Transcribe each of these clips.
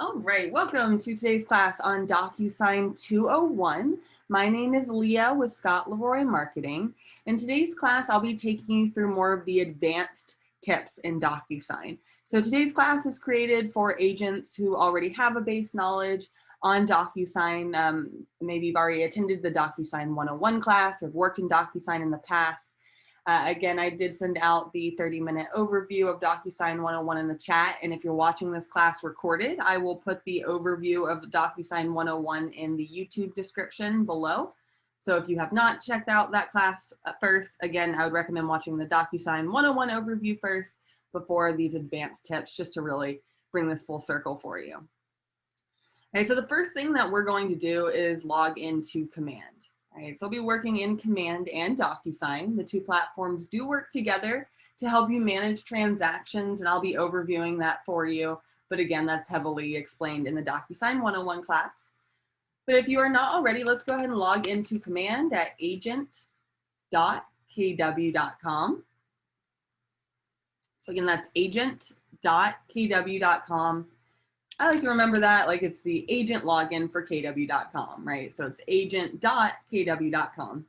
All right, welcome to today's class on Docusign 201. My name is Leah with Scott Leroy Marketing. In today's class, I'll be taking you through more of the advanced tips in Docusign. So today's class is created for agents who already have a base knowledge on Docusign. Maybe you've already attended the Docusign 101 class or worked in Docusign in the past. Again, I did send out the 30-minute overview of Docusign 101 in the chat, and if you're watching this class recorded, I will put the overview of Docusign 101 in the YouTube description below. So if you have not checked out that class first, again, I would recommend watching the Docusign 101 overview first before these advanced tips, just to really bring this full circle for you. Okay, so the first thing that we're going to do is log into Command. All right, so I'll be working in Command and Docusign. The two platforms do work together to help you manage transactions, and I'll be overviewing that for you. But again, that's heavily explained in the Docusign 101 class. But if you are not already, let's go ahead and log into Command at agent.kw.com. So again, that's agent.kw.com. I like to remember that like it's the agent login for kw.com, right? So it's agent.kw.com.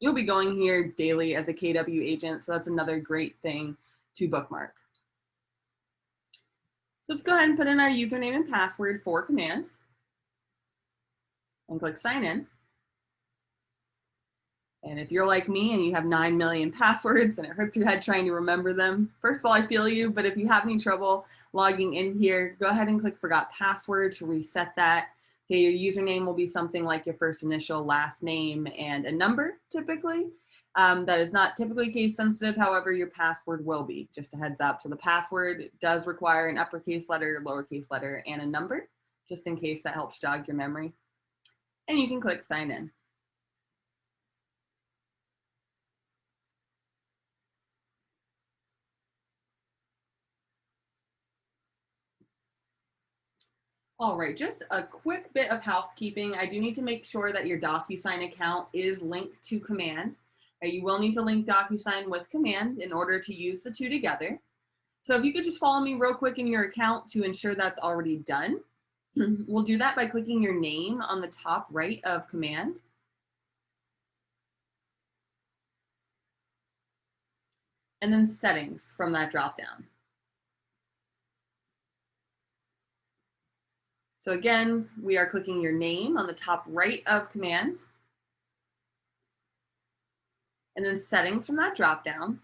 You'll be going here daily as a KW agent, so that's another great thing to bookmark. So let's go ahead and put in our username and password for Command and click sign in. And if you're like me and you have 9 million passwords and it hurts your head trying to remember them, first of all, I feel you, but if you have any trouble logging in here, go ahead and click forgot password to reset that. Okay, your username will be something like your first initial, last name, and a number typically. That is not typically case sensitive, however, your password will be, just a heads up. So the password does require an uppercase letter, lowercase letter, and a number, just in case that helps jog your memory. And you can click sign in. All right, just a quick bit of housekeeping. I do need to make sure that your Docusign account is linked to Command. You will need to link Docusign with Command in order to use the two together. So if you could just follow me real quick in your account to ensure that's already done. We'll do that by clicking your name on the top right of Command. And then settings from that dropdown. So again, we are clicking your name on the top right of Command. And then settings from that dropdown.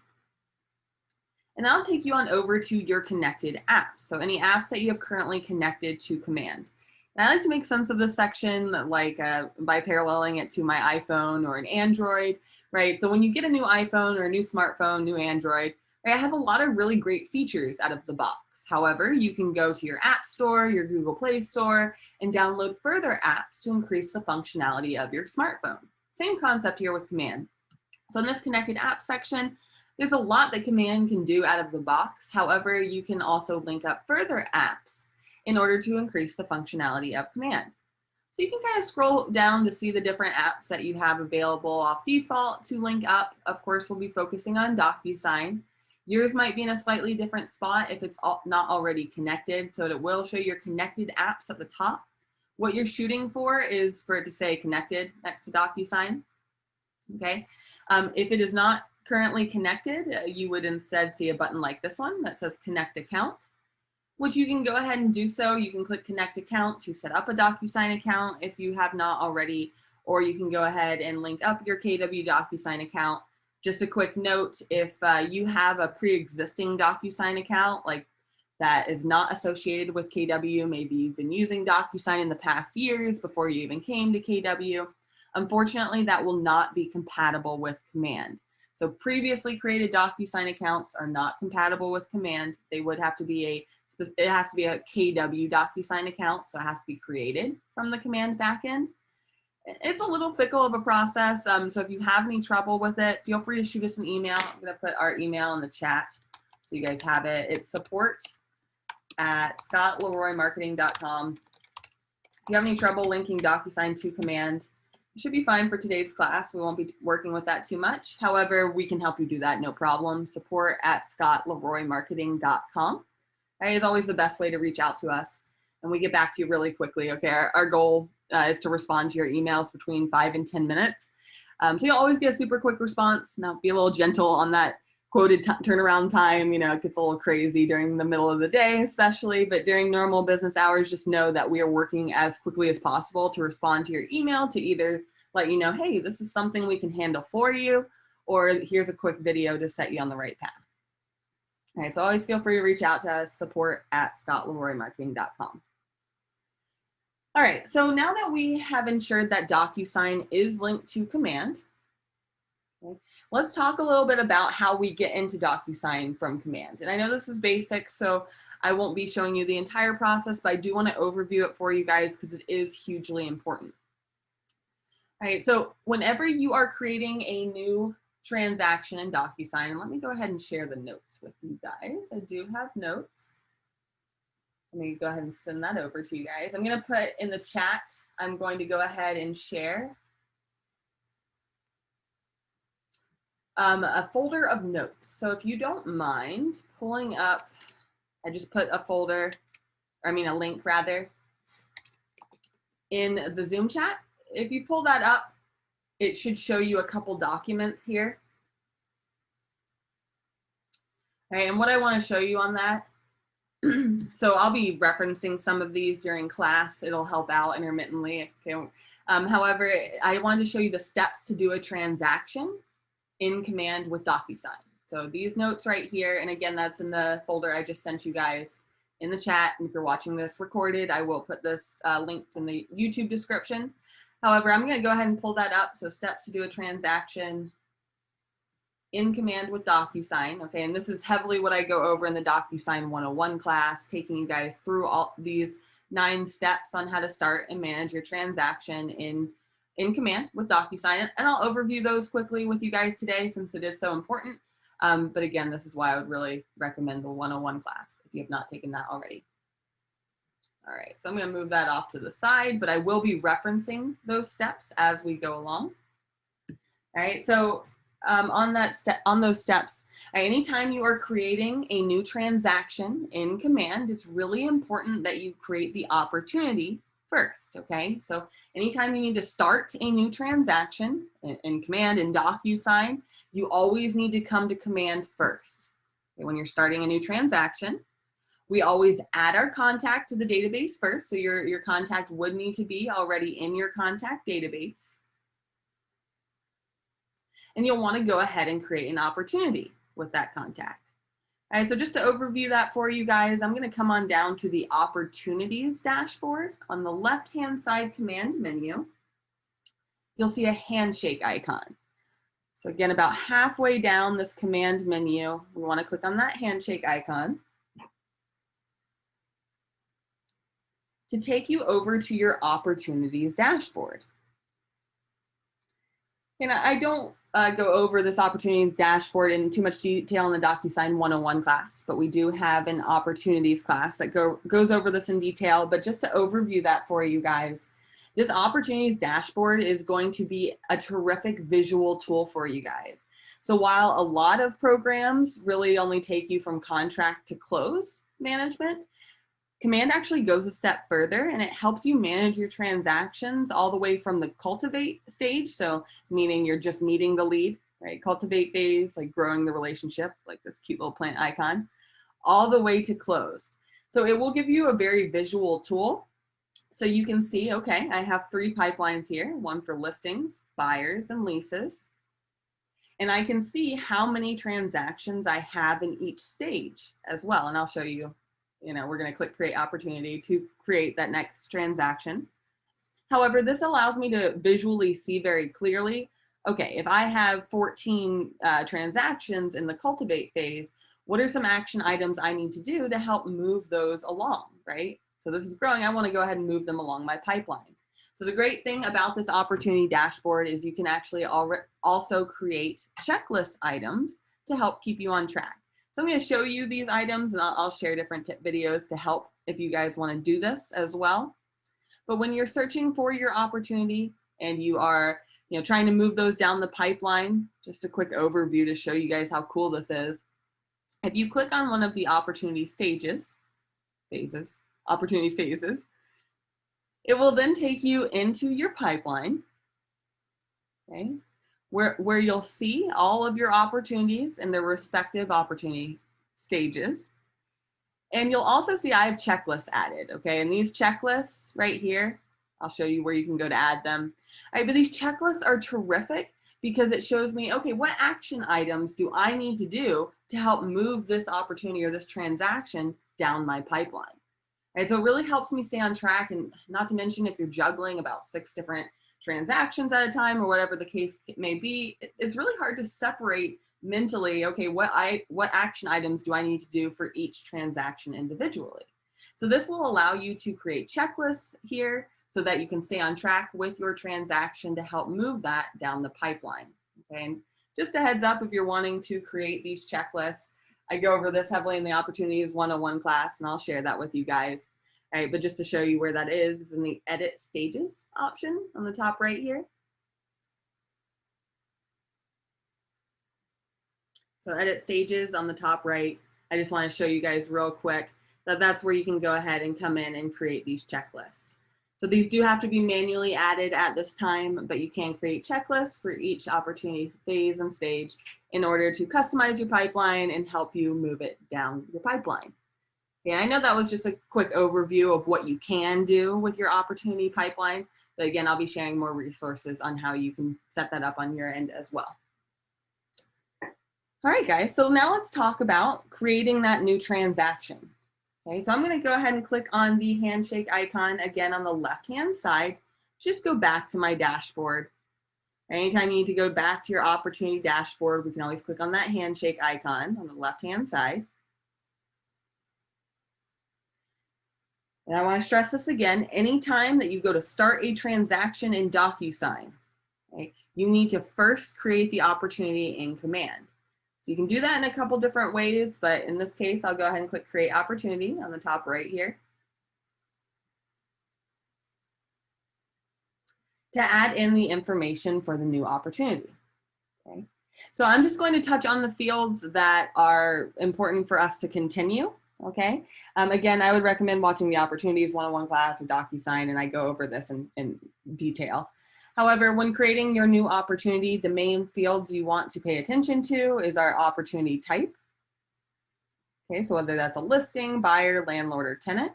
And that'll take you on over to your connected apps. So any apps that you have currently connected to Command. And I like to make sense of this section like by paralleling it to my iPhone or an Android, right? So when you get a new iPhone or a new smartphone, new Android, right, it has a lot of really great features out of the box. However, you can go to your App Store, your Google Play Store, and download further apps to increase the functionality of your smartphone. Same concept here with Command. So in this connected app section, there's a lot that Command can do out of the box. However, you can also link up further apps in order to increase the functionality of Command. So you can kind of scroll down to see the different apps that you have available off default to link up. Of course, we'll be focusing on Docusign. Yours might be in a slightly different spot if it's not already connected. So it will show your connected apps at the top. What you're shooting for is for it to say connected next to Docusign. Okay. If it is not currently connected, you would instead see a button like this one that says Connect Account, which you can go ahead and do so. You can click Connect Account to set up a Docusign account if you have not already, or you can go ahead and link up your KW Docusign account. Just a quick note, if you have a pre-existing Docusign account, like that is not associated with KW, maybe you've been using Docusign in the past years before you even came to KW, unfortunately, that will not be compatible with Command. So previously created Docusign accounts are not compatible with Command. They would have to be it has to be a KW Docusign account, so it has to be created from the Command backend. It's a little fickle of a process, so if you have any trouble with it, feel free to shoot us an email. I'm going to put our email in the chat so you guys have it. It's support@scottleroymarketing.com. If you have any trouble linking Docusign to Command, it should be fine for today's class. We won't be working with that too much. However, we can help you do that, no problem. Support@scottleroymarketing.com. That is always the best way to reach out to us. and we get back to you really quickly. Okay, our goal is to respond to your emails between 5 and 10 minutes. So you'll always get a super quick response. Now be a little gentle on that quoted turnaround time. You know, it gets a little crazy during the middle of the day, especially, but during normal business hours, just know that we are working as quickly as possible to respond to your email, to either let you know, hey, this is something we can handle for you, or here's a quick video to set you on the right path. All right, so always feel free to reach out to us, support@scottleroymarketing.com. All right, so now that we have ensured that Docusign is linked to Command, okay, let's talk a little bit about how we get into Docusign from Command. And I know this is basic, so I won't be showing you the entire process, but I do want to overview it for you guys because it is hugely important. All right, so whenever you are creating a new transaction in Docusign, let me go ahead and share the notes with you guys. I do have notes. Let me go ahead and send that over to you guys. I'm going to put in the chat, I'm going to go ahead and share a folder of notes. So if you don't mind pulling up, I just put a folder, or a link rather, in the Zoom chat. If you pull that up, it should show you a couple documents here. Okay, and what I want to show you on that, so I'll be referencing some of these during class. It'll help out intermittently. Okay. However, I wanted to show you the steps to do a transaction in Command with Docusign. So these notes right here, and again, that's in the folder I just sent you guys in the chat. And if you're watching this recorded, I will put this linked in the YouTube description. However, I'm going to go ahead and pull that up. So steps to do a transaction in Command with Docusign. Okay, and this is heavily what I go over in the Docusign 101 class, taking you guys through all these 9 steps on how to start and manage your transaction in Command with Docusign. And I'll overview those quickly with you guys today since it is so important. But again, this is why I would really recommend the 101 class if you have not taken that already. All right, so I'm going to move that off to the side, but I will be referencing those steps as we go along. All right, so on those steps, anytime you are creating a new transaction in Command, it's really important that you create the opportunity first. Okay, so anytime you need to start a new transaction in Command in Docusign, you always need to come to Command first. Okay, when you're starting a new transaction, we always add our contact to the database first. So your contact would need to be already in your contact database. And you'll want to go ahead and create an opportunity with that contact. All right, so just to overview that for you guys, I'm going to come on down to the Opportunities dashboard. On the left-hand side command menu, you'll see a handshake icon. So again, about halfway down this command menu, we want to click on that handshake icon to take you over to your Opportunities dashboard. And I don't go over this Opportunities dashboard in too much detail in the Docusign 101 class, but we do have an Opportunities class that goes over this in detail. But just to overview that for you guys, this Opportunities dashboard is going to be a terrific visual tool for you guys. So while a lot of programs really only take you from contract to close management, Command actually goes a step further and it helps you manage your transactions all the way from the cultivate stage. So meaning you're just meeting the lead, right? Cultivate phase, like growing the relationship, like this cute little plant icon, all the way to closed. So it will give you a very visual tool. So you can see, okay, I have 3 pipelines here, one for listings, buyers, and leases. And I can see how many transactions I have in each stage as well. And I'll show you. We're going to click create opportunity to create that next transaction. However, this allows me to visually see very clearly, okay, if I have 14 transactions in the cultivate phase, what are some action items I need to do to help move those along, right? So this is growing. I want to go ahead and move them along my pipeline. So the great thing about this opportunity dashboard is you can actually also create checklist items to help keep you on track. So I'm going to show you these items and I'll share different tip videos to help if you guys want to do this as well. But when you're searching for your opportunity and you are trying to move those down the pipeline, just a quick overview to show you guys how cool this is. If you click on one of the opportunity phases, opportunity phases. It will then take you into your pipeline, okay, where you'll see all of your opportunities and their respective opportunity stages. And you'll also see I have checklists added, okay? And these checklists right here, I'll show you where you can go to add them. All right, but these checklists are terrific because it shows me, okay, what action items do I need to do to help move this opportunity or this transaction down my pipeline? Right, so it really helps me stay on track, and not to mention if you're juggling about 6 different transactions at a time or whatever the case may be, it's really hard to separate mentally, okay, what action items do I need to do for each transaction individually? So this will allow you to create checklists here so that you can stay on track with your transaction to help move that down the pipeline. Okay, and just a heads up, if you're wanting to create these checklists, I go over this heavily in the Opportunities 101 class, and I'll share that with you guys. All right, but just to show you where that is in the Edit Stages option on the top right here. So Edit Stages on the top right. I just want to show you guys real quick that that's where you can go ahead and come in and create these checklists. So these do have to be manually added at this time, but you can create checklists for each opportunity phase and stage in order to customize your pipeline and help you move it down your pipeline. Okay, I know that was just a quick overview of what you can do with your opportunity pipeline, but again, I'll be sharing more resources on how you can set that up on your end as well. All right, guys, so now let's talk about creating that new transaction. Okay, so I'm going to go ahead and click on the handshake icon again on the left-hand side. Just go back to my dashboard. Anytime you need to go back to your opportunity dashboard, we can always click on that handshake icon on the left-hand side. And I want to stress this again, anytime that you go to start a transaction in Docusign, okay, you need to first create the opportunity in Command. So you can do that in a couple different ways, but in this case, I'll go ahead and click Create Opportunity on the top right here. To add in the information for the new opportunity. Okay. So I'm just going to touch on the fields that are important for us to continue. Okay. Again, I would recommend watching the Opportunities 101 class or Docusign, and I go over this in detail. However, when creating your new opportunity, the main fields you want to pay attention to is our opportunity type. Okay, so whether that's a listing, buyer, landlord, or tenant.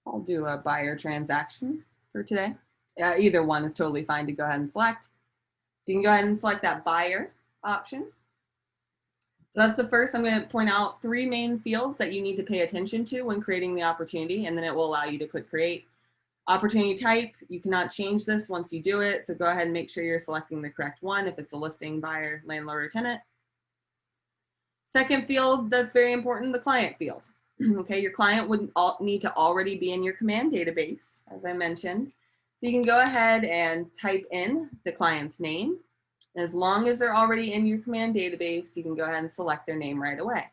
I'll do a buyer transaction for today. Either one is totally fine to go ahead and select. So you can go ahead and select that buyer option. So that's the first. I'm going to point out 3 main fields that you need to pay attention to when creating the opportunity, and then it will allow you to click Create. Opportunity type, you cannot change this once you do it, so go ahead and make sure you're selecting the correct one if it's a listing, buyer, landlord, or tenant. Second field that's very important, the client field. Okay, your client would need to already be in your command database, as I mentioned. So you can go ahead and type in the client's name. And as long as they're already in your command database, you can go ahead and select their name right away.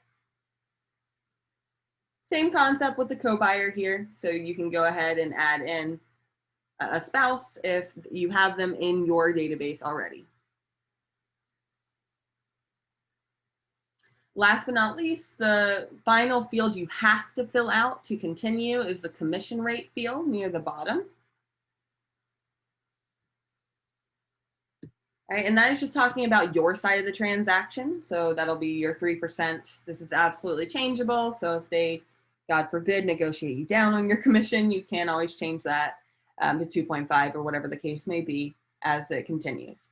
Same concept with the co-buyer here. So you can go ahead and add in a spouse if you have them in your database already. Last but not least, the final field you have to fill out to continue is the commission rate field near the bottom. All right, and that is just talking about your side of the transaction. So that'll be your 3%. This is absolutely changeable. So if they, God forbid, negotiate you down on your commission, you can always change that to 2.5 or whatever the case may be as it continues.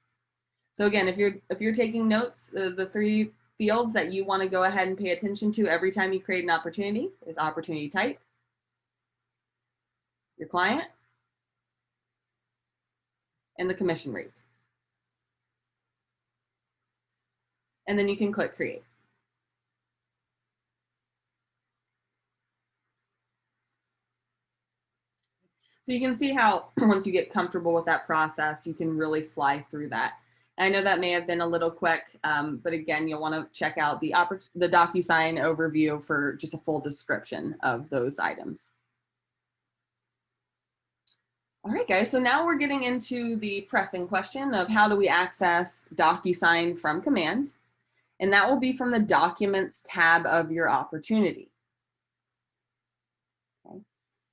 So again, if you're taking notes, the 3 fields that you want to go ahead and pay attention to every time you create an opportunity is opportunity type, your client, and the commission rate. And then you can click Create. So you can see how once you get comfortable with that process, you can really fly through that. I know that may have been a little quick, but again, you'll want to check out the Docusign overview for just a full description of those items. All right, guys, so now we're getting into the pressing question of how do we access Docusign from command? And that will be from the Documents tab of your opportunity.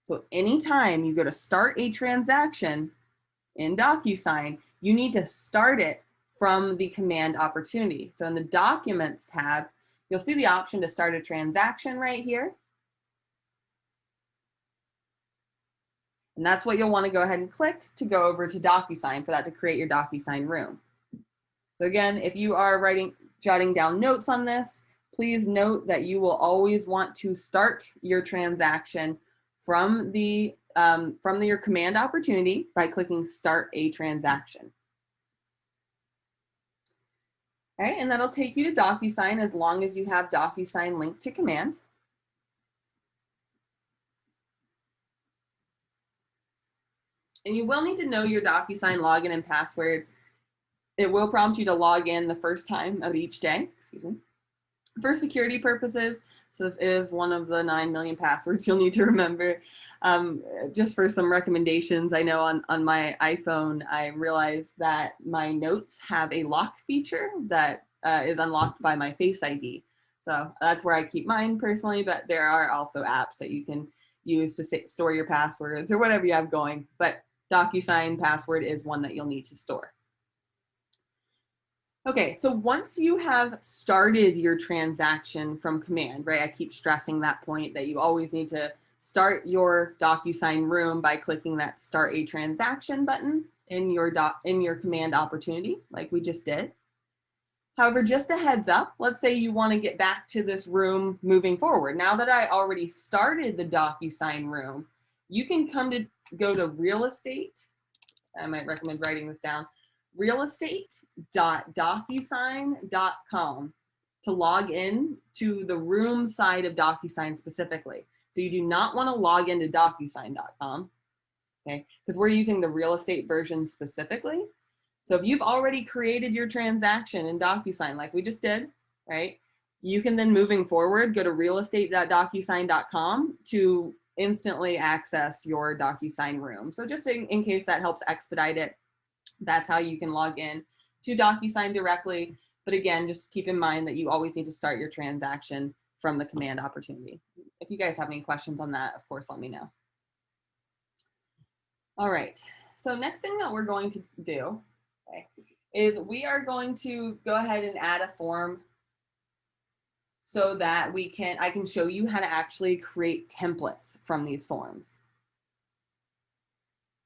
So anytime you go to start a transaction in Docusign, you need to start it from the command opportunity. So in the Documents tab, you'll see the option to start a transaction right here. And that's what you'll want to go ahead and click to go over to Docusign for that to create your Docusign room. So again, if you are jotting down notes on this, please note that you will always want to start your transaction from your command opportunity by clicking Start a Transaction. All right, and that'll take you to Docusign as long as you have Docusign linked to command. And you will need to know your Docusign login and password. It will prompt you to log in the first time of each day, for security purposes. So this is one of the 9 million passwords you'll need to remember. Just for some recommendations, I know on my iPhone, I realized that my notes have a lock feature that is unlocked by my Face ID. So that's where I keep mine personally, but there are also apps that you can use to store your passwords or whatever you have going. But Docusign password is one that you'll need to store. Okay, so once you have started your transaction from command, right? I keep stressing that point that you always need to start your Docusign room by clicking that Start a Transaction button in your command opportunity, like we just did. However, just a heads up, let's say you want to get back to this room moving forward. Now that I already started the Docusign room, you can go to Real Estate. I might recommend writing this down. realestate.docusign.com to log in to the room side of Docusign specifically. So you do not want to log into docusign.com, okay? Because we're using the real estate version specifically. So if you've already created your transaction in Docusign, like we just did, right? You can then moving forward, go to realestate.docusign.com to instantly access your Docusign room. So just in case that helps expedite it, that's how you can log in to Docusign directly. But again, just keep in mind that you always need to start your transaction from the command opportunity. If you guys have any questions on that, of course, let me know. All right, so next thing that we're going to do, okay, is we are going to go ahead and add a form so that I can show you how to actually create templates from these forms.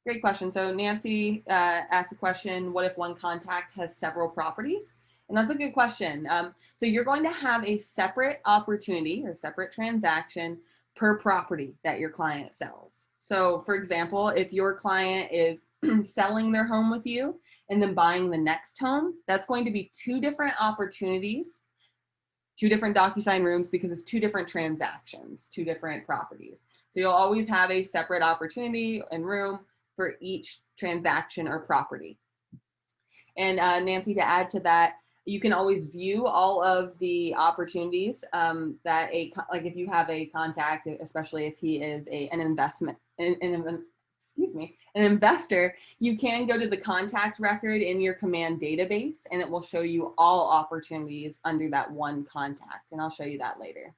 Great question. So Nancy asked a question, what if one contact has several properties? And that's a good question. So you're going to have a separate opportunity or separate transaction per property that your client sells. So for example, if your client is selling their home with you and then buying the next home, that's going to be two different opportunities, two different Docusign rooms, because it's two different transactions, two different properties. So you'll always have a separate opportunity and room for each transaction or property. And Nancy, to add to that, you can always view all of the opportunities that like if you have a contact, especially if he is an investor, you can go to the contact record in your command database and it will show you all opportunities under that one contact. And I'll show you that later.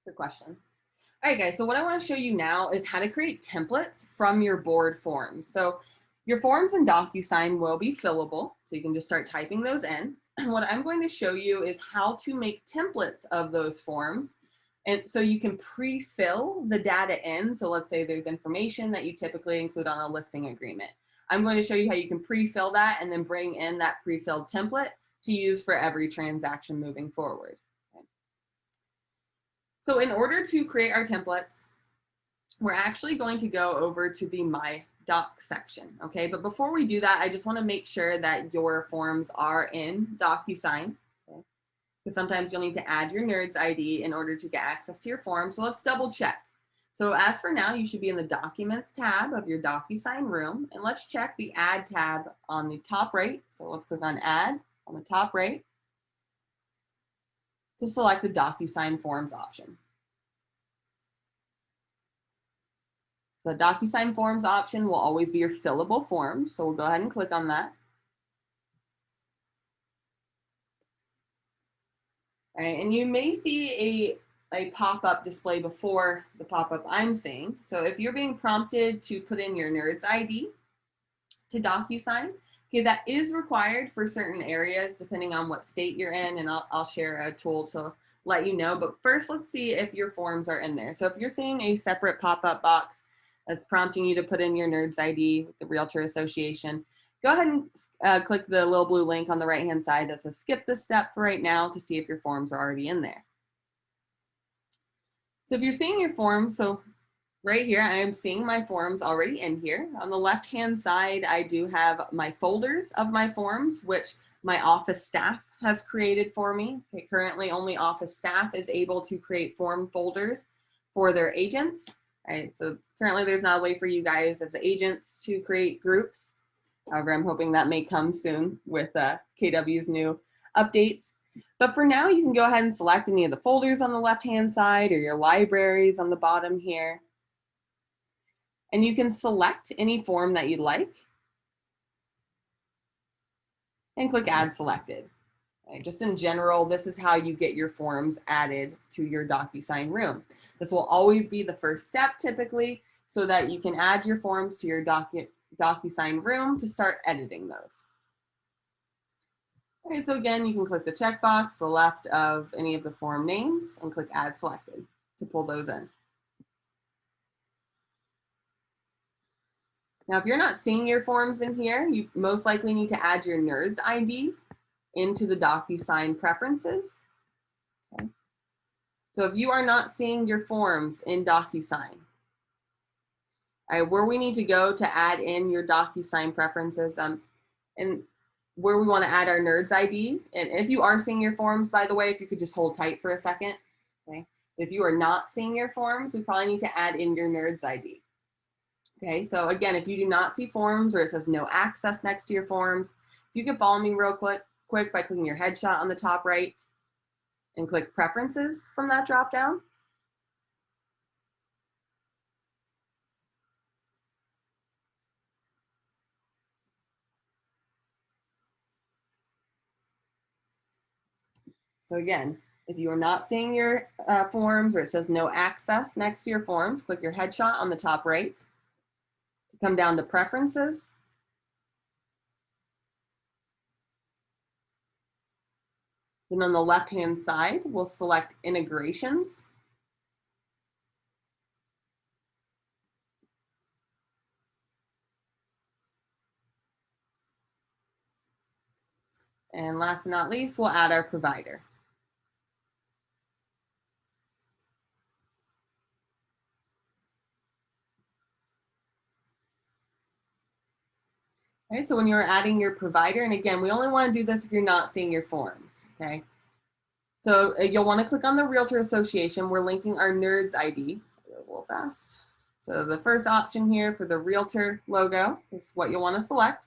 Good question. All right, guys, so what I want to show you now is how to create templates from your board forms. So your forms in Docusign will be fillable, so you can just start typing those in. And what I'm going to show you is how to make templates of those forms. And so you can pre-fill the data in. So let's say there's information that you typically include on a listing agreement. I'm going to show you how you can pre-fill that and then bring in that pre-filled template to use for every transaction moving forward. So in order to create our templates, we're actually going to go over to the My Doc section, okay? But before we do that, I just want to make sure that your forms are in Docusign, okay? Because sometimes you'll need to add your NERDS ID in order to get access to your form. So let's double check. So as for now, you should be in the Documents tab of your Docusign room, and let's check the Add tab on the top right. So let's click on Add on the top right to select the Docusign Forms option. So the Docusign Forms option will always be your fillable forms. So we'll go ahead and click on that. All right, and you may see a pop-up display before the pop-up I'm seeing. So if you're being prompted to put in your NERDS ID to DocuSign, okay, that is required for certain areas depending on what state you're in, and I'll share a tool to let you know. But first, let's see if your forms are in there. So if you're seeing a separate pop-up box that's prompting you to put in your NERDS ID with the Realtor Association, go ahead and click the little blue link on the right-hand side that says skip this step for right now to see if your forms are already in there. So if you're seeing your forms, so right here, I am seeing my forms already in here. On the left-hand side, I do have my folders of my forms, which my office staff has created for me. Okay, currently, only office staff is able to create form folders for their agents. Right, so currently, there's not a way for you guys as agents to create groups. However, I'm hoping that may come soon with KW's new updates. But for now, you can go ahead and select any of the folders on the left-hand side or your libraries on the bottom here. And you can select any form that you'd like and click Add Selected. Okay, just in general, this is how you get your forms added to your DocuSign room. This will always be the first step typically so that you can add your forms to your DocuSign room to start editing those. All right, so again, you can click the checkbox to the left of any of the form names and click Add Selected to pull those in. Now, if you're not seeing your forms in here, you most likely need to add your NERDS ID into the DocuSign preferences. Okay. So if you are not seeing your forms in DocuSign, where we need to go to add in your DocuSign preferences, and where we want to add our NERDS ID. And if you are seeing your forms, by the way, if you could just hold tight for a second. Okay. If you are not seeing your forms, we probably need to add in your NERDS ID. Okay, so again, if you do not see forms or it says no access next to your forms, if you can follow me real quick by clicking your headshot on the top right and click preferences from that drop down. So again, if you are not seeing your forms or it says no access next to your forms, click your headshot on the top right to come down to preferences. Then on the left-hand side, we'll select integrations. And last but not least, we'll add our provider. Right, so when you're adding your provider, and again, we only want to do this if you're not seeing your forms, okay? So you'll want to click on the Realtor Association. We're linking our NERDS ID. A little fast. So the first option here for the Realtor logo is what you'll want to select.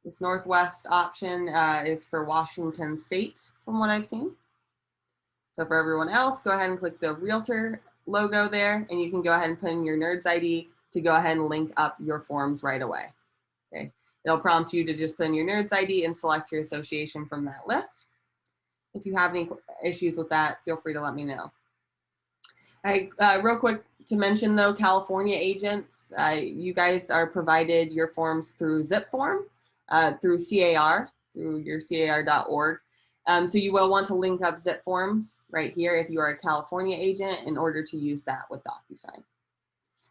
This Northwest option is for Washington State, from what I've seen. So for everyone else, go ahead and click the Realtor logo there, and you can go ahead and put in your NERDS ID to go ahead and link up your forms right away. Okay. It'll prompt you to just put in your NERDS ID and select your association from that list. If you have any issues with that, feel free to let me know. Real quick to mention though, California agents, you guys are provided your forms through zip form, through CAR, through your car.org. So you will want to link up zip forms right here if you are a California agent in order to use that with DocuSign.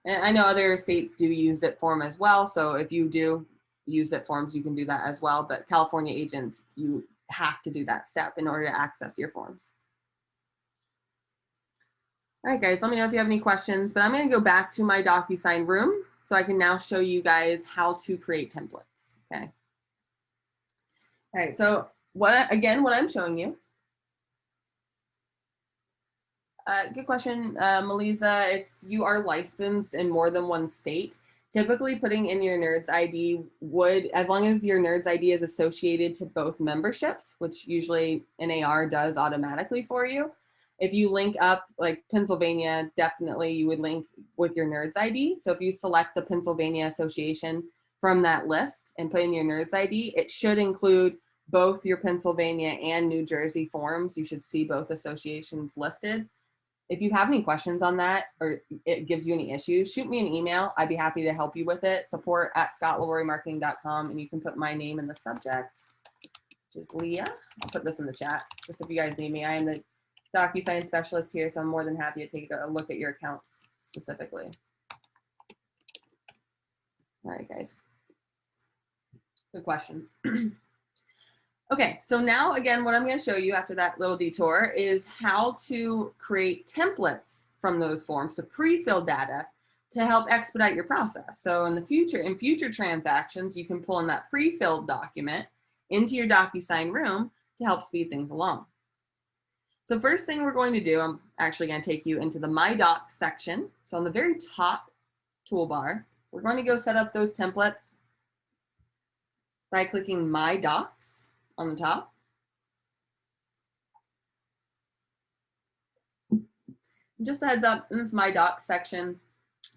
And I know other states do use zip form as well. So if you do use zip forms, you can do that as well. But California agents, you have to do that step in order to access your forms. All right, guys, let me know if you have any questions, but I'm going to go back to my DocuSign room so I can now show you guys how to create templates, okay? All right, so what I'm showing you. Good question, Melissa. If you are licensed in more than one state, typically putting in your NERDS ID would, as long as your NERDS ID is associated to both memberships, which usually NAR does automatically for you. If you link up, like Pennsylvania, definitely you would link with your NERDS ID. So if you select the Pennsylvania Association from that list and put in your NERDS ID, it should include both your Pennsylvania and New Jersey forms. You should see both associations listed. If you have any questions on that or it gives you any issues, shoot me an email. I'd be happy to help you with it. support@scottleroymarketing.com, and you can put my name in the subject, which is Leah. I'll put this in the chat just if you guys need me. I am the Docusign specialist here, so I'm more than happy to take a look at your accounts specifically. All right, guys. Good question. Okay, so now again, what I'm going to show you after that little detour is how to create templates from those forms to pre-fill data to help expedite your process. So in future transactions, you can pull in that pre-filled document into your DocuSign room to help speed things along. So first thing we're going to do, I'm actually going to take you into the My Docs section. So on the very top toolbar, we're going to go set up those templates by clicking My Docs on the top. Just a heads up, in this My Docs section,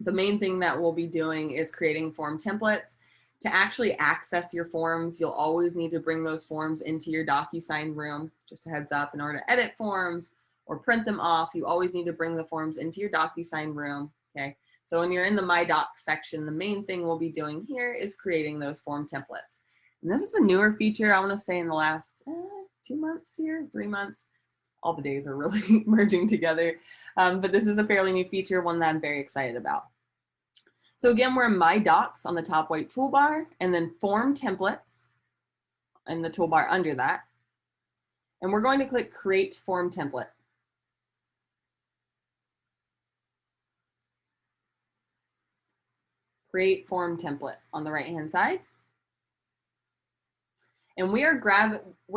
the main thing that we'll be doing is creating form templates. To actually access your forms, you'll always need to bring those forms into your DocuSign room. Just a heads up, in order to edit forms or print them off, you always need to bring the forms into your DocuSign room, okay? So when you're in the My Docs section, the main thing we'll be doing here is creating those form templates. And this is a newer feature, I want to say in the last 2 months here, 3 months. All the days are really merging together. But this is a fairly new feature, one that I'm very excited about. So again, we're in My Docs on the top white toolbar, and then Form Templates in the toolbar under that. And we're going to click Create Form Template. Create Form Template on the right-hand side. And we're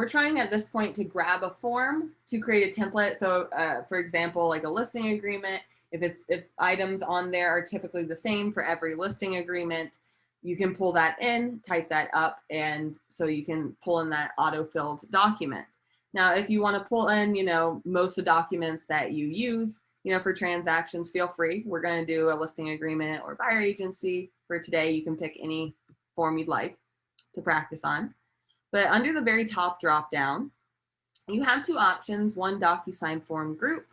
trying at this point to grab a form to create a template. So for example, like a listing agreement, if items on there are typically the same for every listing agreement, you can pull that in, type that up, and so you can pull in that auto-filled document. Now, if you want to pull in, most of the documents that you use, for transactions, feel free. We're going to do a listing agreement or buyer agency. For today, you can pick any form you'd like to practice on. But under the very top drop down, you have two options, one DocuSign form group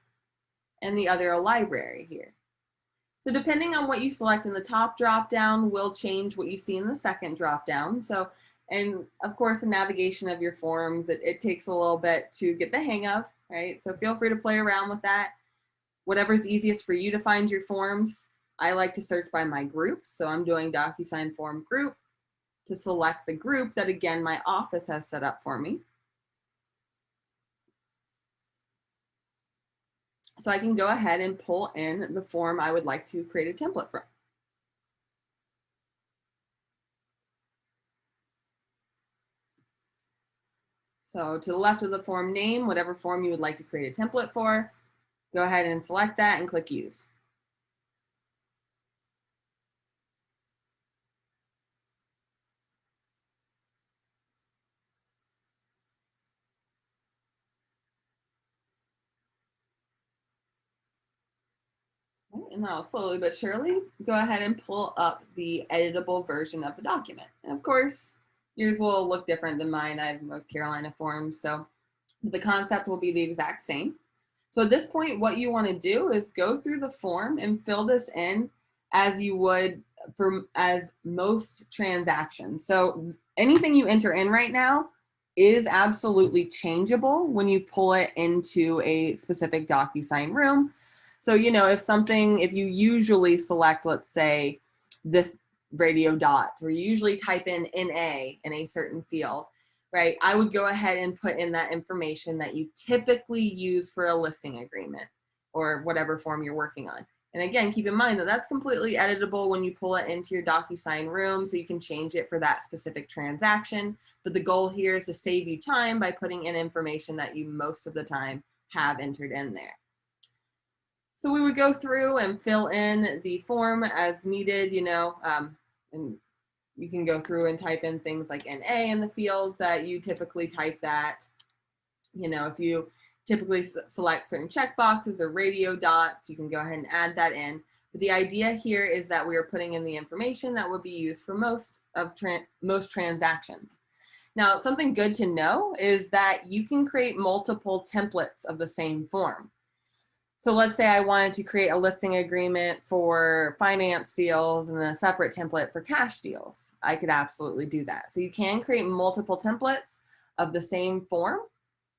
and the other a library here. So depending on what you select in the top drop down will change what you see in the second drop down. So, and of course, the navigation of your forms, it takes a little bit to get the hang of, right? So feel free to play around with that. Whatever's easiest for you to find your forms. I like to search by my groups. So I'm doing DocuSign form group to select the group that, again, my office has set up for me. So I can go ahead and pull in the form I would like to create a template from. So to the left of the form name, whatever form you would like to create a template for, go ahead and select that and click Use. And I'll slowly but surely go ahead and pull up the editable version of the document. And of course, yours will look different than mine. I have North Carolina forms, so the concept will be the exact same. So at this point, what you want to do is go through the form and fill this in as you would as most transactions. So anything you enter in right now is absolutely changeable when you pull it into a specific DocuSign room. So, if you usually select, let's say, this radio dot, or you usually type in NA in a certain field, right? I would go ahead and put in that information that you typically use for a listing agreement or whatever form you're working on. And again, keep in mind that that's completely editable when you pull it into your DocuSign room, so you can change it for that specific transaction. But the goal here is to save you time by putting in information that you most of the time have entered in there. So we would go through and fill in the form as needed, and you can go through and type in things like NA in the fields that you typically type that. If you typically select certain checkboxes or radio dots, you can go ahead and add that in. But the idea here is that we are putting in the information that would be used for most transactions. Now, something good to know is that you can create multiple templates of the same form. So let's say I wanted to create a listing agreement for finance deals and then a separate template for cash deals. I could absolutely do that. So you can create multiple templates of the same form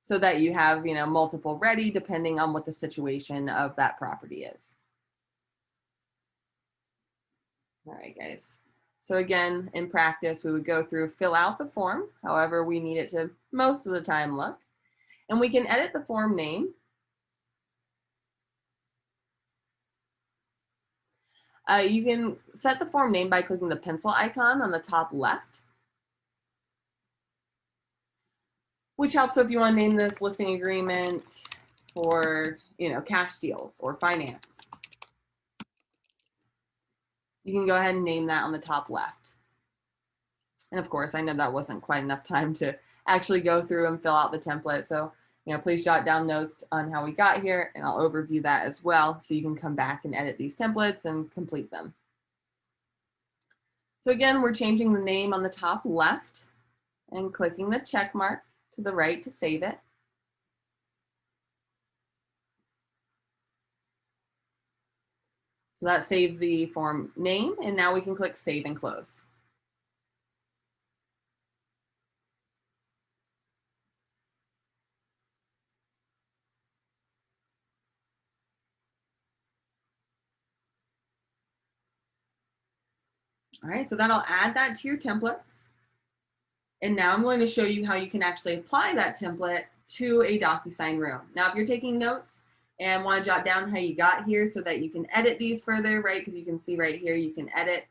so that you have, multiple ready depending on what the situation of that property is. All right, guys. So again, in practice, we would go through, fill out the form, however we need it to most of the time look, and we can edit the form name. You can set the form name by clicking the pencil icon on the top left, which helps if you want to name this listing agreement for, cash deals or finance. You can go ahead and name that on the top left. And of course, I know that wasn't quite enough time to actually go through and fill out the template. So, please jot down notes on how we got here, and I'll overview that as well so you can come back and edit these templates and complete them. So again, we're changing the name on the top left and clicking the check mark to the right to save it. So that saved the form name, and now we can click Save and Close. All right, so that'll add that to your templates. And now I'm going to show you how you can actually apply that template to a Docusign room. Now, if you're taking notes and want to jot down how you got here so that you can edit these further, right? Because you can see right here, you can edit,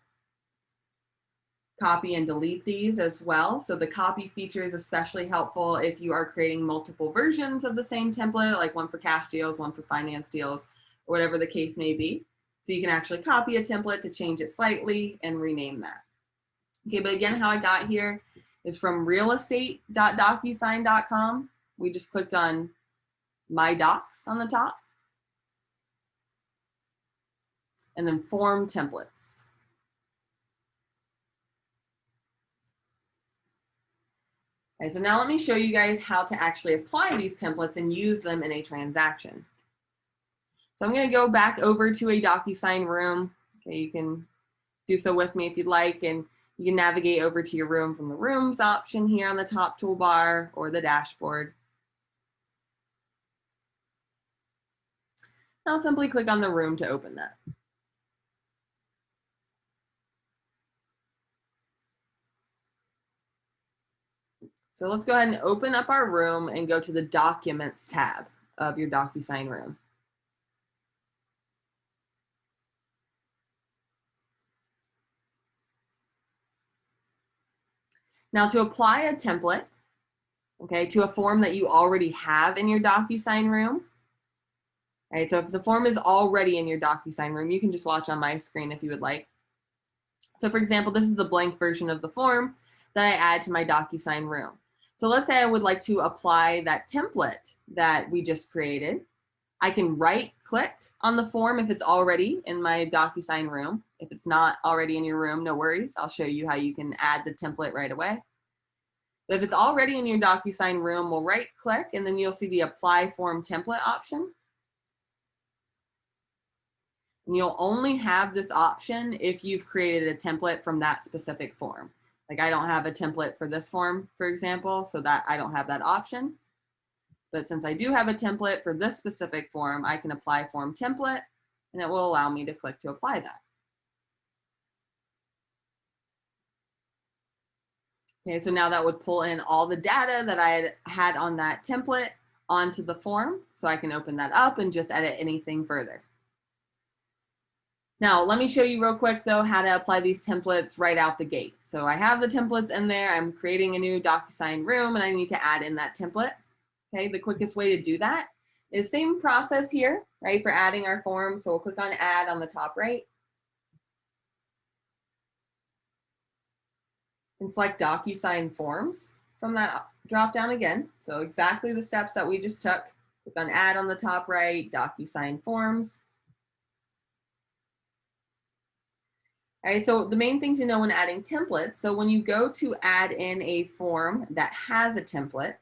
copy, and delete these as well. So the copy feature is especially helpful if you are creating multiple versions of the same template, like one for cash deals, one for finance deals, or whatever the case may be. So you can actually copy a template to change it slightly and rename that. Okay, but again, how I got here is from realestate.docusign.com. We just clicked on My Docs on the top, and then Form Templates. Okay, so now let me show you guys how to actually apply these templates and use them in a transaction. So I'm going to go back over to a Docusign room. Okay, you can do so with me if you'd like, and you can navigate over to your room from the Rooms option here on the top toolbar or the dashboard. I'll simply click on the room to open that. So let's go ahead and open up our room and go to the Documents tab of your Docusign room. Now to apply a template, okay, to a form that you already have in your Docusign room, all right, so if the form is already in your Docusign room, you can just watch on my screen if you would like. So for example, this is the blank version of the form that I add to my Docusign room. So let's say I would like to apply that template that we just created. I can right click on the form if it's already in my Docusign room. If it's not already in your room, no worries. I'll show you how you can add the template right away. But if it's already in your Docusign room, we'll right click and then you'll see the Apply Form Template option. And you'll only have this option if you've created a template from that specific form. Like I don't have a template for this form, for example, so that I don't have that option. But since I do have a template for this specific form, I can apply form template and it will allow me to click to apply that. Okay, so now that would pull in all the data that I had on that template onto the form. So I can open that up and just edit anything further. Now, let me show you real quick though, how to apply these templates right out the gate. So I have the templates in there. I'm creating a new Docusign room and I need to add in that template. Okay, the quickest way to do that is same process here, right, for adding our form. So we'll click on Add on the top right and select Docusign Forms from that drop down again. So exactly the steps that we just took. Click on Add on the top right, Docusign Forms. All right, so the main thing to know when adding templates, so when you go to add in a form that has a template,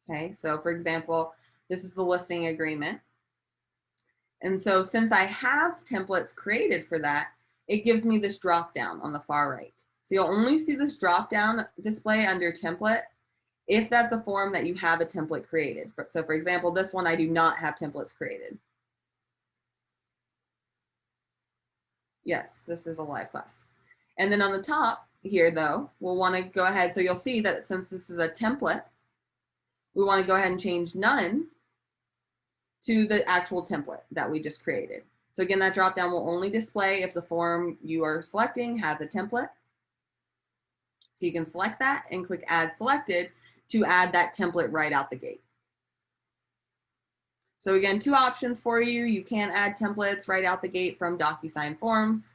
okay, so for example, this is the listing agreement. And so since I have templates created for that, it gives me this drop down on the far right. So you'll only see this drop down display under template if that's a form that you have a template created. So for example, this one, I do not have templates created. Yes, this is a live class. And then on the top here though, we'll want to go ahead. So you'll see that since this is a template, we want to go ahead and change none to the actual template that we just created. So again, that drop down will only display if the form you are selecting has a template. So you can select that and click add selected to add that template right out the gate. So again, two options for you. You can add templates right out the gate from Docusign Forms,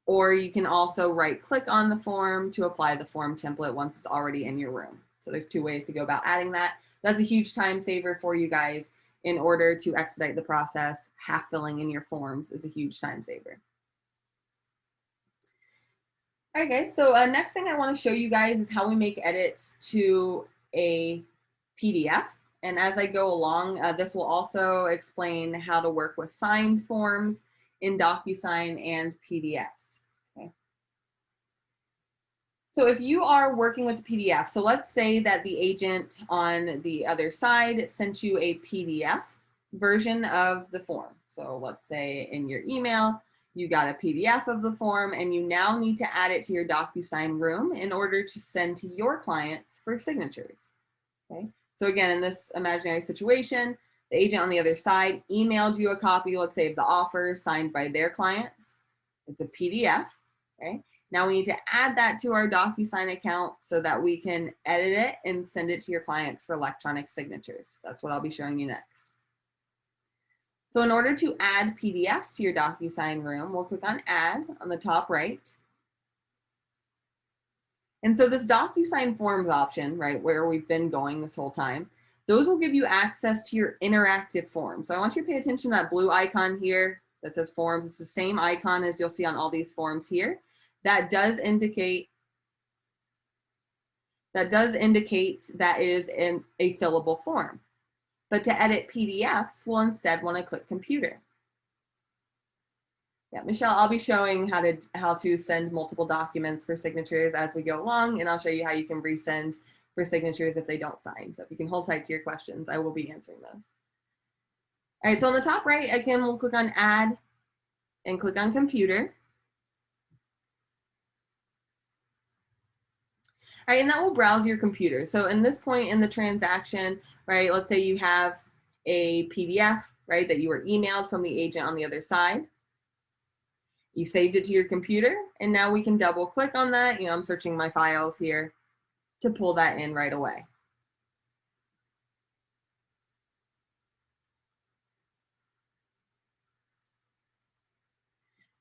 or you can also right click on the form to apply the form template once it's already in your room. So there's two ways to go about adding that. That's a huge time saver for you guys in order to expedite the process. Half filling in your forms is a huge time saver. All right, guys, so next thing I want to show you guys is how we make edits to a PDF. And as I go along, this will also explain how to work with signed forms in Docusign and PDFs. Okay. So if you are working with a PDF, so let's say that the agent on the other side sent you a PDF version of the form. So let's say in your email, you got a PDF of the form and you now need to add it to your Docusign room in order to send to your clients for signatures. Okay. So again, in this imaginary situation, the agent on the other side emailed you a copy, let's say, of the offer signed by their clients. It's a PDF. Okay. Now we need to add that to our Docusign account so that we can edit it and send it to your clients for electronic signatures. That's what I'll be showing you next. So in order to add PDFs to your Docusign room, we'll click on Add on the top right. And so this Docusign Forms option, right, where we've been going this whole time, those will give you access to your interactive forms. So I want you to pay attention to that blue icon here that says Forms. It's the same icon as you'll see on all these forms here. That does indicate that is a fillable form. But to edit PDFs, we'll instead want to click Computer. Yeah, Michelle, I'll be showing how to send multiple documents for signatures as we go along, and I'll show you how you can resend for signatures if they don't sign. So if you can hold tight to your questions, I will be answering those. All right, so on the top right, again, we'll click on Add and click on Computer. All right, and that will browse your computer. So in this point in the transaction, right, let's say you have a PDF, right, that you were emailed from the agent on the other side. You saved it to your computer, and now we can double click on that. You know, I'm searching my files here to pull that in right away.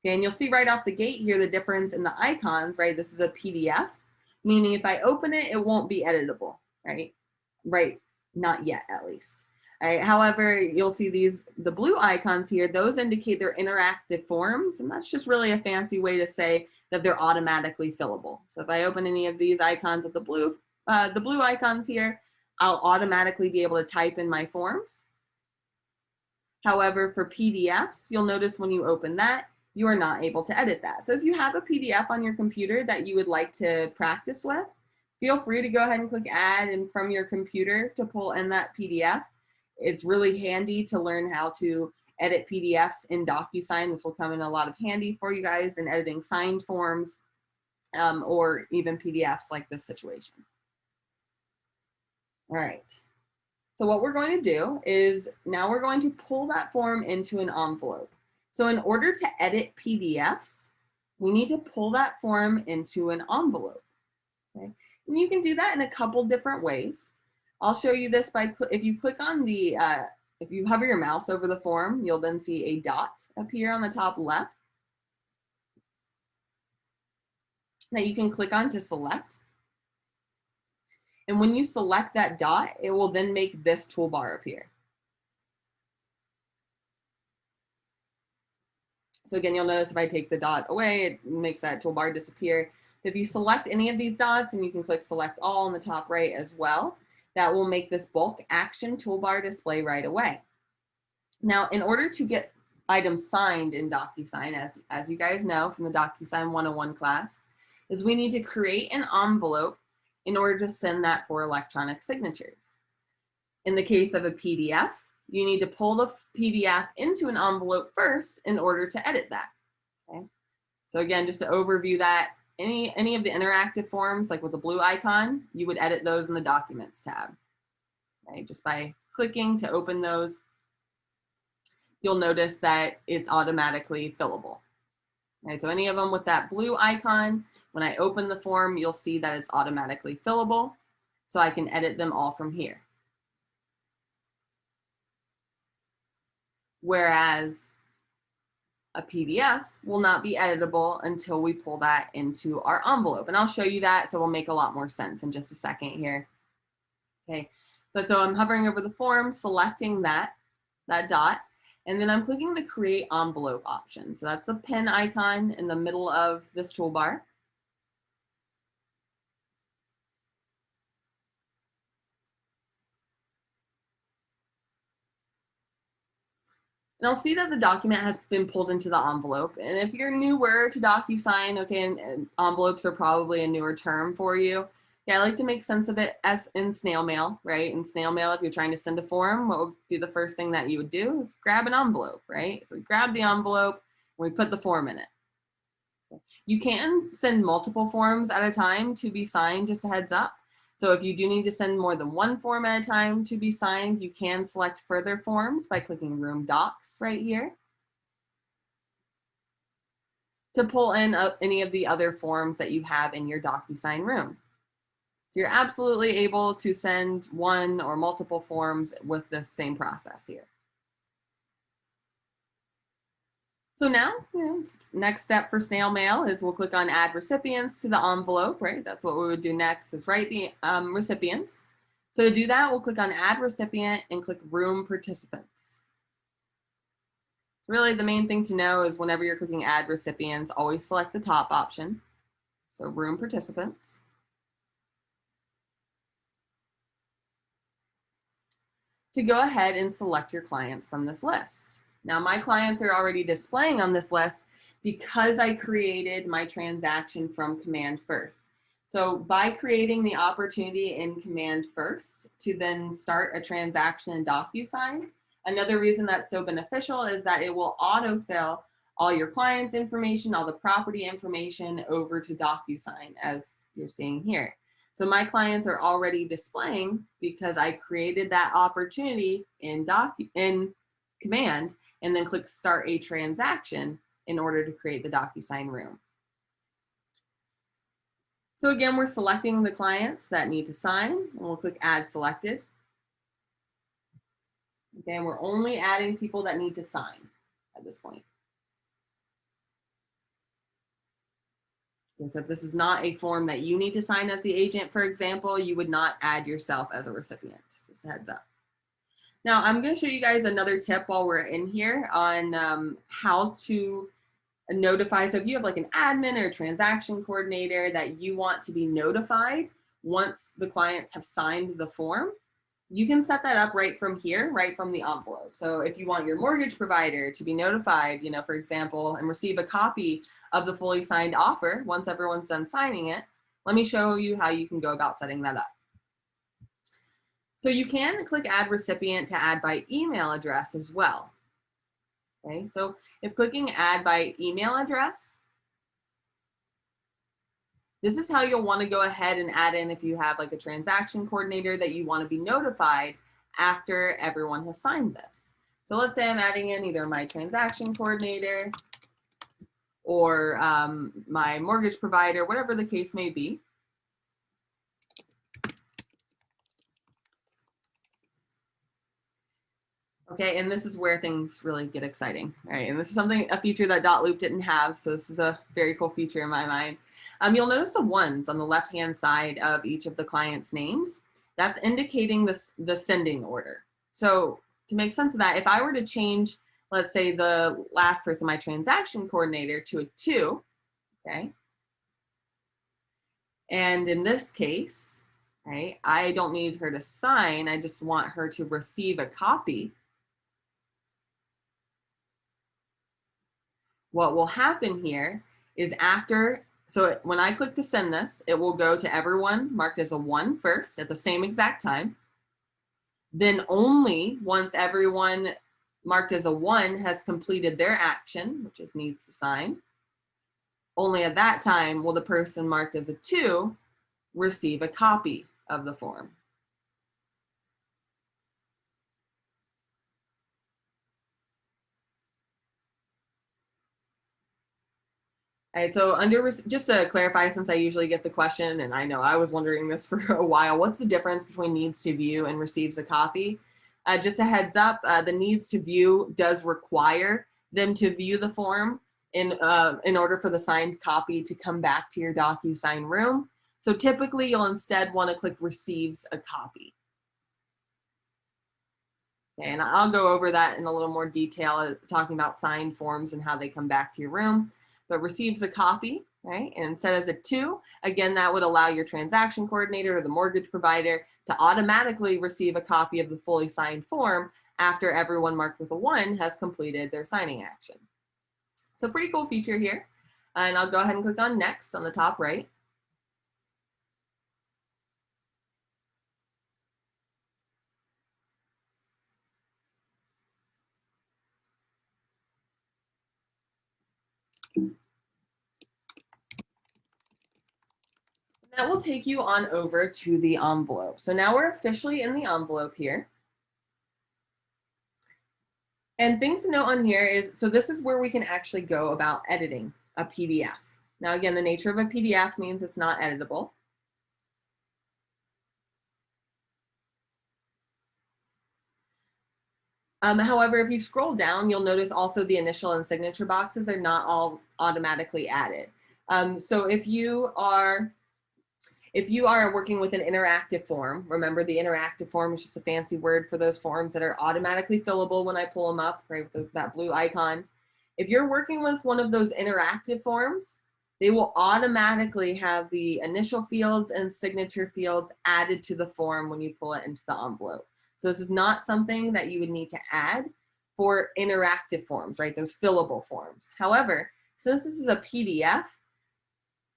Okay, and you'll see right off the gate here the difference in the icons, right? This is a PDF, meaning if I open it, it won't be editable, right? Right, not yet at least. All right, however, you'll see the blue icons here, those indicate they're interactive forms, and that's just really a fancy way to say that they're automatically fillable. So if I open any of these icons with the blue icons here, I'll automatically be able to type in my forms. However, for PDFs, you'll notice when you open that, you are not able to edit that. So if you have a PDF on your computer that you would like to practice with, feel free to go ahead and click Add and from your computer to pull in that PDF. It's really handy to learn how to edit PDFs in Docusign. This will come in a lot of handy for you guys in editing signed forms or even PDFs like this situation. All right. So what we're going to do is now we're going to pull that form into an envelope. So in order to edit PDFs, we need to pull that form into an envelope. Okay? And you can do that in a couple different ways. I'll show you this by, if you click on the, if you hover your mouse over the form, you'll then see a dot appear on the top left that you can click on to select. And when you select that dot, it will then make this toolbar appear. So again, you'll notice if I take the dot away, it makes that toolbar disappear. If you select any of these dots, and you can click select all on the top right as well, that will make this bulk action toolbar display right away. Now, in order to get items signed in Docusign, as you guys know from the Docusign 101 class, is we need to create an envelope in order to send that for electronic signatures. In the case of a PDF, you need to pull the PDF into an envelope first in order to edit that. Okay. So again, just to overview that, any of the interactive forms, like with the blue icon, you would edit those in the Documents tab. Okay. Just by clicking to open those, you'll notice that it's automatically fillable. Okay. So any of them with that blue icon, when I open the form, you'll see that it's automatically fillable. So I can edit them all from here. Whereas a PDF will not be editable until we pull that into our envelope. And I'll show you that, so it'll make a lot more sense in just a second here. Okay, so I'm hovering over the form, selecting that dot, and then I'm clicking the Create Envelope option. So that's the pen icon in the middle of this toolbar. And I'll see that the document has been pulled into the envelope. And if you're newer to DocuSign, okay, and envelopes are probably a newer term for you. Yeah, I like to make sense of it as in snail mail, right? In snail mail, if you're trying to send a form, what would be the first thing that you would do is grab an envelope, right? So we grab the envelope and we put the form in it. You can send multiple forms at a time to be signed, just a heads up. So if you do need to send more than one form at a time to be signed, you can select further forms by clicking Room Docs right here to pull in any of the other forms that you have in your DocuSign room. So you're absolutely able to send one or multiple forms with this same process here. So now, next step for snail mail is we'll click on Add Recipients to the envelope, right? That's what we would do next, is write the recipients. So to do that, we'll click on Add Recipient and click Room Participants. So really the main thing to know is whenever you're clicking Add Recipients, always select the top option. So Room Participants. To go ahead and select your clients from this list. Now my clients are already displaying on this list because I created my transaction from Command First. So by creating the opportunity in Command First to then start a transaction in DocuSign, another reason that's so beneficial is that it will autofill all your clients' information, all the property information over to DocuSign, as you're seeing here. So my clients are already displaying because I created that opportunity in Command and then click Start a Transaction in order to create the DocuSign room. So again, we're selecting the clients that need to sign, and we'll click Add Selected. Okay, and we're only adding people that need to sign at this point. And so if this is not a form that you need to sign as the agent, for example, you would not add yourself as a recipient, just a heads up. Now I'm going to show you guys another tip while we're in here on how to notify. So if you have like an admin or a transaction coordinator that you want to be notified once the clients have signed the form, you can set that up right from here, right from the envelope. So if you want your mortgage provider to be notified, for example, and receive a copy of the fully signed offer once everyone's done signing it, let me show you how you can go about setting that up. So you can click Add Recipient to add by email address as well. Okay, so if clicking Add by email address, this is how you'll want to go ahead and add in if you have like a transaction coordinator that you want to be notified after everyone has signed this. So let's say I'm adding in either my transaction coordinator or my mortgage provider, whatever the case may be. Okay, and this is where things really get exciting, right? And this is a feature that Dotloop didn't have, so this is a very cool feature in my mind. You'll notice the ones on the left-hand side of each of the clients' names. That's indicating the sending order. So to make sense of that, if I were to change let's say the last person, my transaction coordinator, to a 2, okay? And in this case, right, I don't need her to sign, I just want her to receive a copy. What will happen here is so when I click to send this, it will go to everyone marked as a 1 first at the same exact time. Then only once everyone marked as a 1 has completed their action, which is needs to sign, only at that time will the person marked as a 2 receive a copy of the form. All right, so just to clarify, since I usually get the question, and I know I was wondering this for a while, what's the difference between needs to view and receives a copy? Just a heads up, the needs to view does require them to view the form in order for the signed copy to come back to your DocuSign room. So typically you'll instead want to click receives a copy. Okay, and I'll go over that in a little more detail, talking about signed forms and how they come back to your room. But receives a copy, right? And set as a 2, again, that would allow your transaction coordinator or the mortgage provider to automatically receive a copy of the fully signed form after everyone marked with a 1 has completed their signing action. So pretty cool feature here. And I'll go ahead and click on next on the top right. That will take you on over to the envelope. So now we're officially in the envelope here. And things to note on here is, so this is where we can actually go about editing a PDF. Now, again, the nature of a PDF means it's not editable. However, if you scroll down, you'll notice also the initial and signature boxes are not all automatically added. So if you are working with an interactive form, remember the interactive form is just a fancy word for those forms that are automatically fillable when I pull them up, right, with that blue icon. If you're working with one of those interactive forms, they will automatically have the initial fields and signature fields added to the form when you pull it into the envelope. So this is not something that you would need to add for interactive forms, right, those fillable forms. However, since this is a PDF,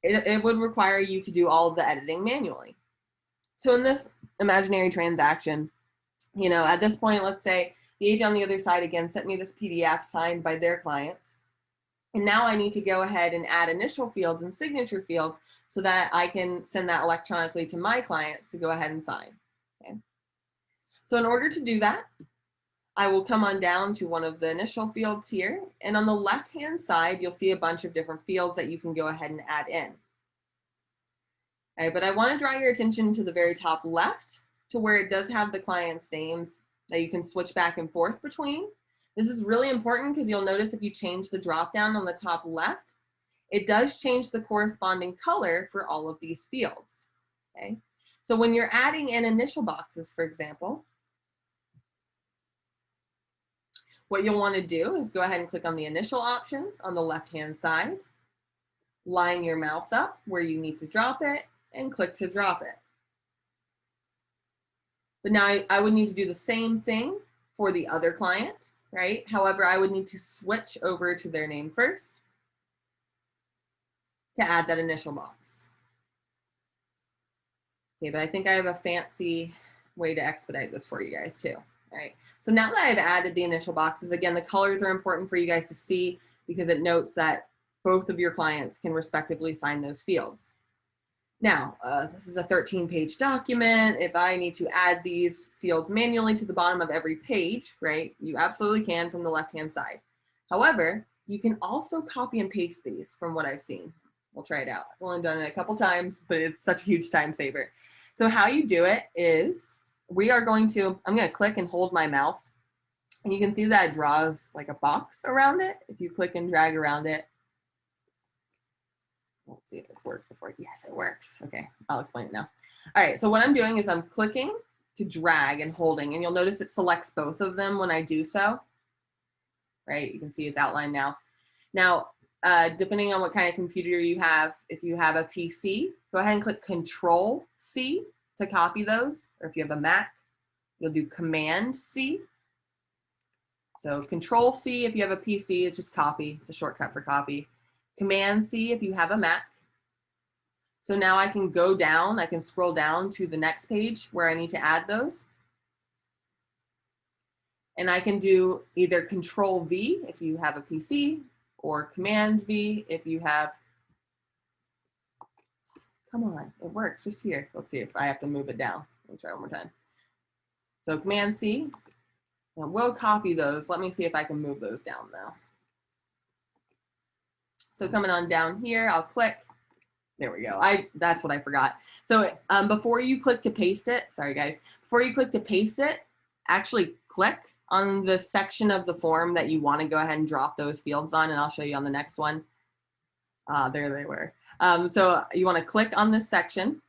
it would require you to do all of the editing manually. So in this imaginary transaction, you know, at this point, let's say the agent on the other side again sent me this PDF signed by their clients. And now I need to go ahead and add initial fields and signature fields so that I can send that electronically to my clients to go ahead and sign. Okay. So in order to do that, I will come on down to one of the initial fields here. And on the left-hand side, you'll see a bunch of different fields that you can go ahead and add in. Okay, but I want to draw your attention to the very top left to where it does have the client's names that you can switch back and forth between. This is really important because you'll notice if you change the drop down on the top left, it does change the corresponding color for all of these fields. Okay, so when you're adding in initial boxes, for example, what you'll want to do is go ahead and click on the initial option on the left-hand side, line your mouse up where you need to drop it, and click to drop it. But now I would need to do the same thing for the other client, right? However, I would need to switch over to their name first to add that initial box. Okay, but I think I have a fancy way to expedite this for you guys too. All right, so now that I've added the initial boxes, again, the colors are important for you guys to see because it notes that both of your clients can respectively sign those fields. Now, this is a 13-page document. If I need to add these fields manually to the bottom of every page, right, you absolutely can from the left-hand side. However, you can also copy and paste these from what I've seen. We'll try it out. I've only done it a couple times, but it's such a huge time saver. So how you do it is I'm going to click and hold my mouse, and you can see that it draws like a box around it. If you click and drag around it, let's see if this works before. Yes, it works. Okay, I'll explain it now. All right, so what I'm doing is I'm clicking to drag and holding, and you'll notice it selects both of them when I do so. right? You can see it's outlined now. Now, depending on what kind of computer you have, if you have a PC, go ahead and click Control-C to copy those. Or if you have a Mac, you'll do Command-C. So Control-C if you have a PC, it's just copy. It's a shortcut for copy. Command-C if you have a Mac. So now I can go down, I can scroll down to the next page where I need to add those. And I can do either Control-V if you have a PC, or Command-V if you have, come on, it works, just here. Let's see if I have to move it down. Let me try one more time. So Command-C, and we'll copy those. Let me see if I can move those down though. So coming on down here, I'll click. There we go. That's what I forgot. So before you click to paste it, sorry guys, before you click to paste it, actually click on the section of the form that you want to go ahead and drop those fields on, and I'll show you on the next one. There they were. So you want to click on this section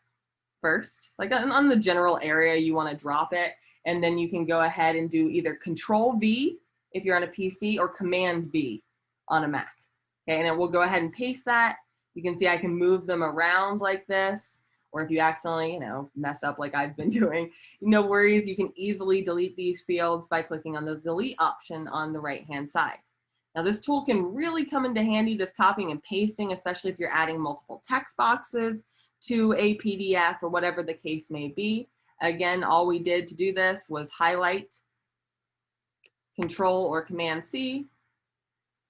first, like on the general area you want to drop it, and then you can go ahead and do either Control-V if you're on a PC or Command-V on a Mac. Okay, and it will go ahead and paste that. You can see I can move them around like this, or if you accidentally, mess up like I've been doing, no worries, you can easily delete these fields by clicking on the delete option on the right-hand side. Now this tool can really come into handy, this copying and pasting, especially if you're adding multiple text boxes to a PDF or whatever the case may be. Again, all we did to do this was highlight, Control or Command-C,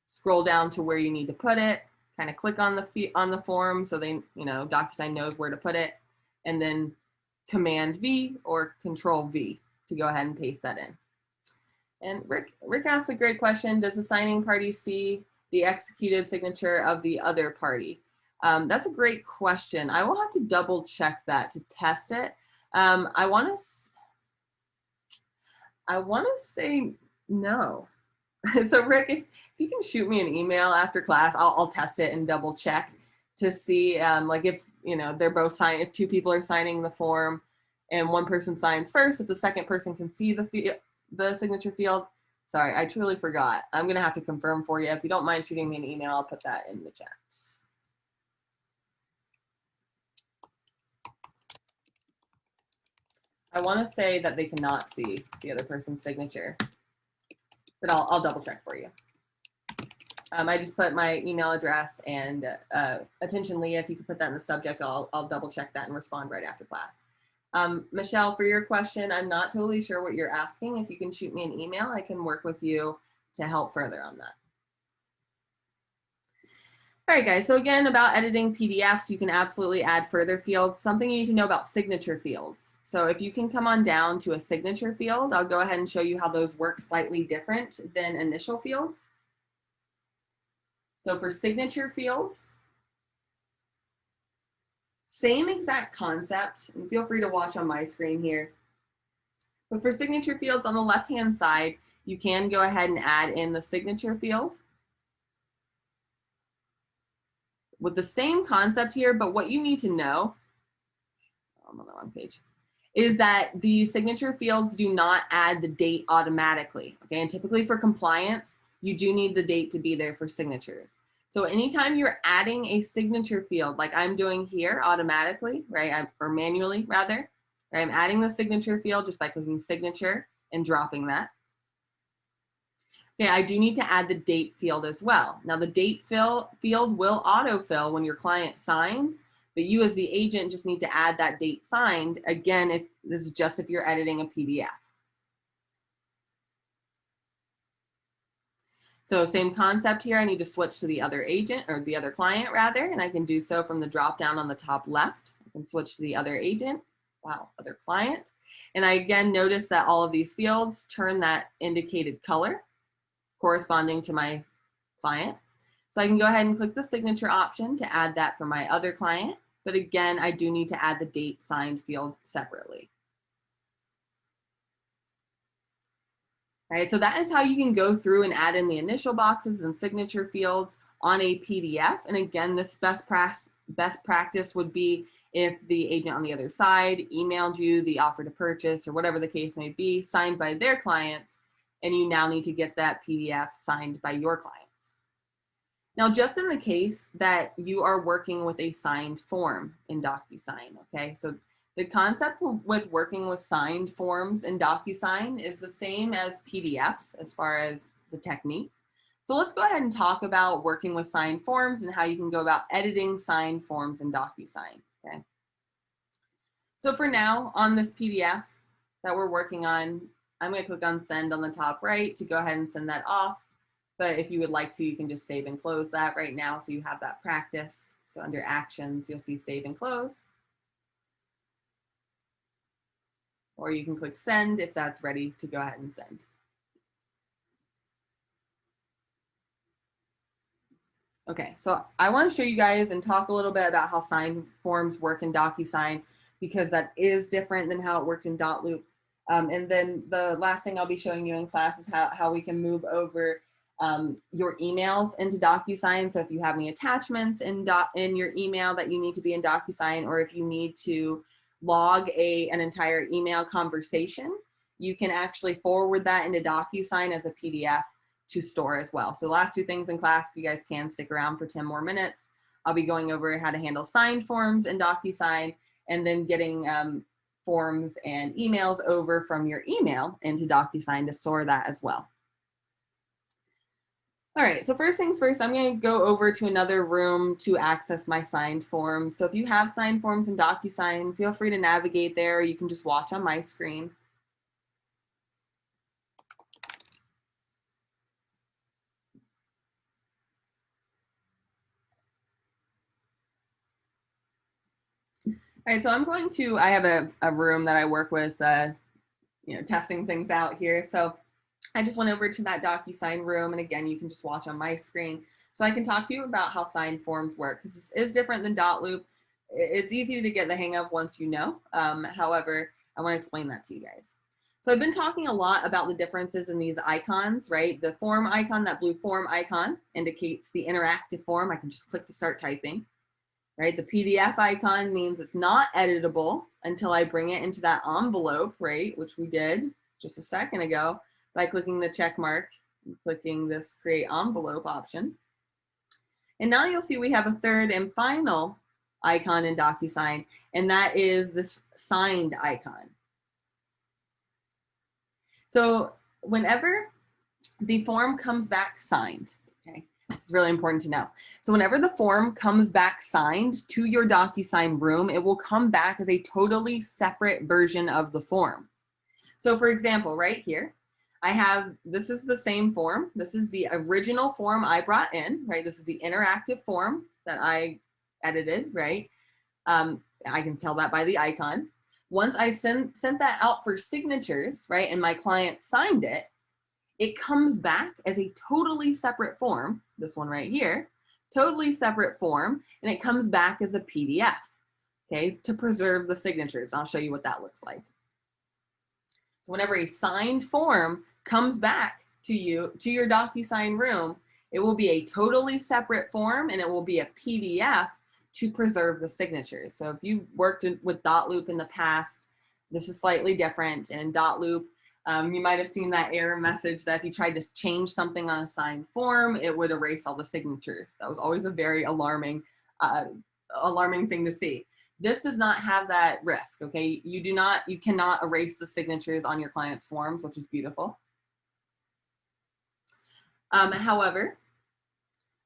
scroll down to where you need to put it, kind of click on the form so they, Docusign knows where to put it, and then Command-V or Control-V to go ahead and paste that in. And Rick asked a great question. Does the signing party see the executed signature of the other party? That's a great question. I will have to double check that to test it. I want to say no. So Rick, if you can shoot me an email after class, I'll test it and double check to see like if they're both signing, if two people are signing the form and one person signs first, if the second person can see the signature field. Sorry, I truly forgot. I'm gonna have to confirm for you. If you don't mind shooting me an email, I'll put that in the chat. I want to say that they cannot see the other person's signature, but I'll double check for you. I just put my email address and attention Leah, if you could put that in the subject, I'll double check that and respond right after class. Michelle, for your question, I'm not totally sure what you're asking. If you can shoot me an email, I can work with you to help further on that. All right, guys, so again, about editing PDFs, you can absolutely add further fields. Something you need to know about signature fields. So if you can come on down to a signature field, I'll go ahead and show you how those work slightly different than initial fields. So for signature fields, same exact concept, and feel free to watch on my screen here. But for signature fields on the left-hand side, you can go ahead and add in the signature field with the same concept here, but what you need to know, I'm on the wrong page, is that the signature fields do not add the date automatically, okay? And typically for compliance, you do need the date to be there for signatures. So anytime you're adding a signature field, like I'm doing here automatically, right, or manually rather, right? I'm adding the signature field just by clicking signature and dropping that. Okay, I do need to add the date field as well. Now the date field will autofill when your client signs, but you as the agent just need to add that date signed. Again, if this is just if you're editing a PDF. So same concept here, I need to switch to the other agent or the other client rather, and I can do so from the drop down on the top left. I can switch to the other agent, other client. And I again notice that all of these fields turn that indicated color corresponding to my client. So I can go ahead and click the signature option to add that for my other client. But again, I do need to add the date signed field separately. All right, so that is how you can go through and add in the initial boxes and signature fields on a PDF. And again, this best practice would be if the agent on the other side emailed you the offer to purchase or whatever the case may be, signed by their clients, and you now need to get that PDF signed by your clients. Now, just in the case that you are working with a signed form in Docusign, okay? So the concept with working with signed forms in Docusign is the same as PDFs as far as the technique. So let's go ahead and talk about working with signed forms and how you can go about editing signed forms in Docusign, okay? So for now, on this PDF that we're working on, I'm going to click on send on the top right to go ahead and send that off. But if you would like to, you can just save and close that right now so you have that practice. So under actions, you'll see save and close. Or you can click send if that's ready to go ahead and send. Okay, so I want to show you guys and talk a little bit about how signed forms work in Docusign, because that is different than how it worked in .loop. And then the last thing I'll be showing you in class is how we can move over your emails into Docusign. So if you have any attachments in your email that you need to be in Docusign, or if you need to log an entire email conversation, you can actually forward that into Docusign as a PDF to store as well. So the last two things in class, if you guys can stick around for 10 more minutes, I'll be going over how to handle signed forms in Docusign, and then getting forms and emails over from your email into Docusign to store that as well. All right, so first things first, I'm going to go over to another room to access my signed forms. So if you have signed forms in Docusign, feel free to navigate there. You can just watch on my screen. All right, so I have a room that I work with, testing things out here. So I just went over to that Docusign room, and again, you can just watch on my screen. So I can talk to you about how signed forms work, because this is different than .loop. It's easy to get the hang of once you know. However, I want to explain that to you guys. So I've been talking a lot about the differences in these icons, right? The form icon, that blue form icon, indicates the interactive form. I can just click to start typing, right? The PDF icon means it's not editable until I bring it into that envelope, right? Which we did just a second ago by clicking the check mark and clicking this create envelope option. And now you'll see we have a third and final icon in Docusign, and that is this signed icon. So whenever the form comes back signed, okay, this is really important to know. So whenever the form comes back signed to your Docusign room, it will come back as a totally separate version of the form. So for example, right here, this is the same form. This is the original form I brought in, right? This is the interactive form that I edited, right? I can tell that by the icon. Once I sent that out for signatures, right, and my client signed it, it comes back as a totally separate form, this one right here, totally separate form, and it comes back as a PDF, okay, to preserve the signatures. I'll show you what that looks like. So whenever a signed form comes back to you, to your Docusign room, it will be a totally separate form, and it will be a PDF to preserve the signatures. So if you worked with .loop in the past, this is slightly different. And in .loop, you might have seen that error message that if you tried to change something on a signed form, it would erase all the signatures. That was always a very alarming thing to see. This does not have that risk, okay? You cannot erase the signatures on your client's forms, which is beautiful. However,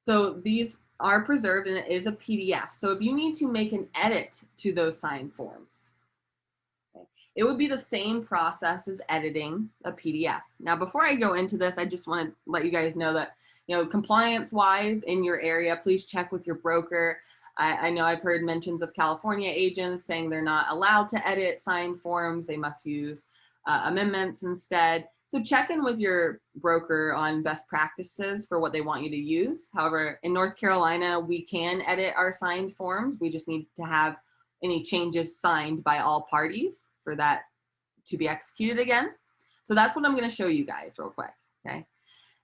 so these are preserved, and it is a PDF. So if you need to make an edit to those signed forms, okay, it would be the same process as editing a PDF. Now, before I go into this, I just want to let you guys know that, compliance-wise in your area, please check with your broker. I know I've heard mentions of California agents saying they're not allowed to edit signed forms. They must use amendments instead. So check in with your broker on best practices for what they want you to use. However, in North Carolina, we can edit our signed forms. We just need to have any changes signed by all parties for that to be executed again. So that's what I'm going to show you guys real quick, okay?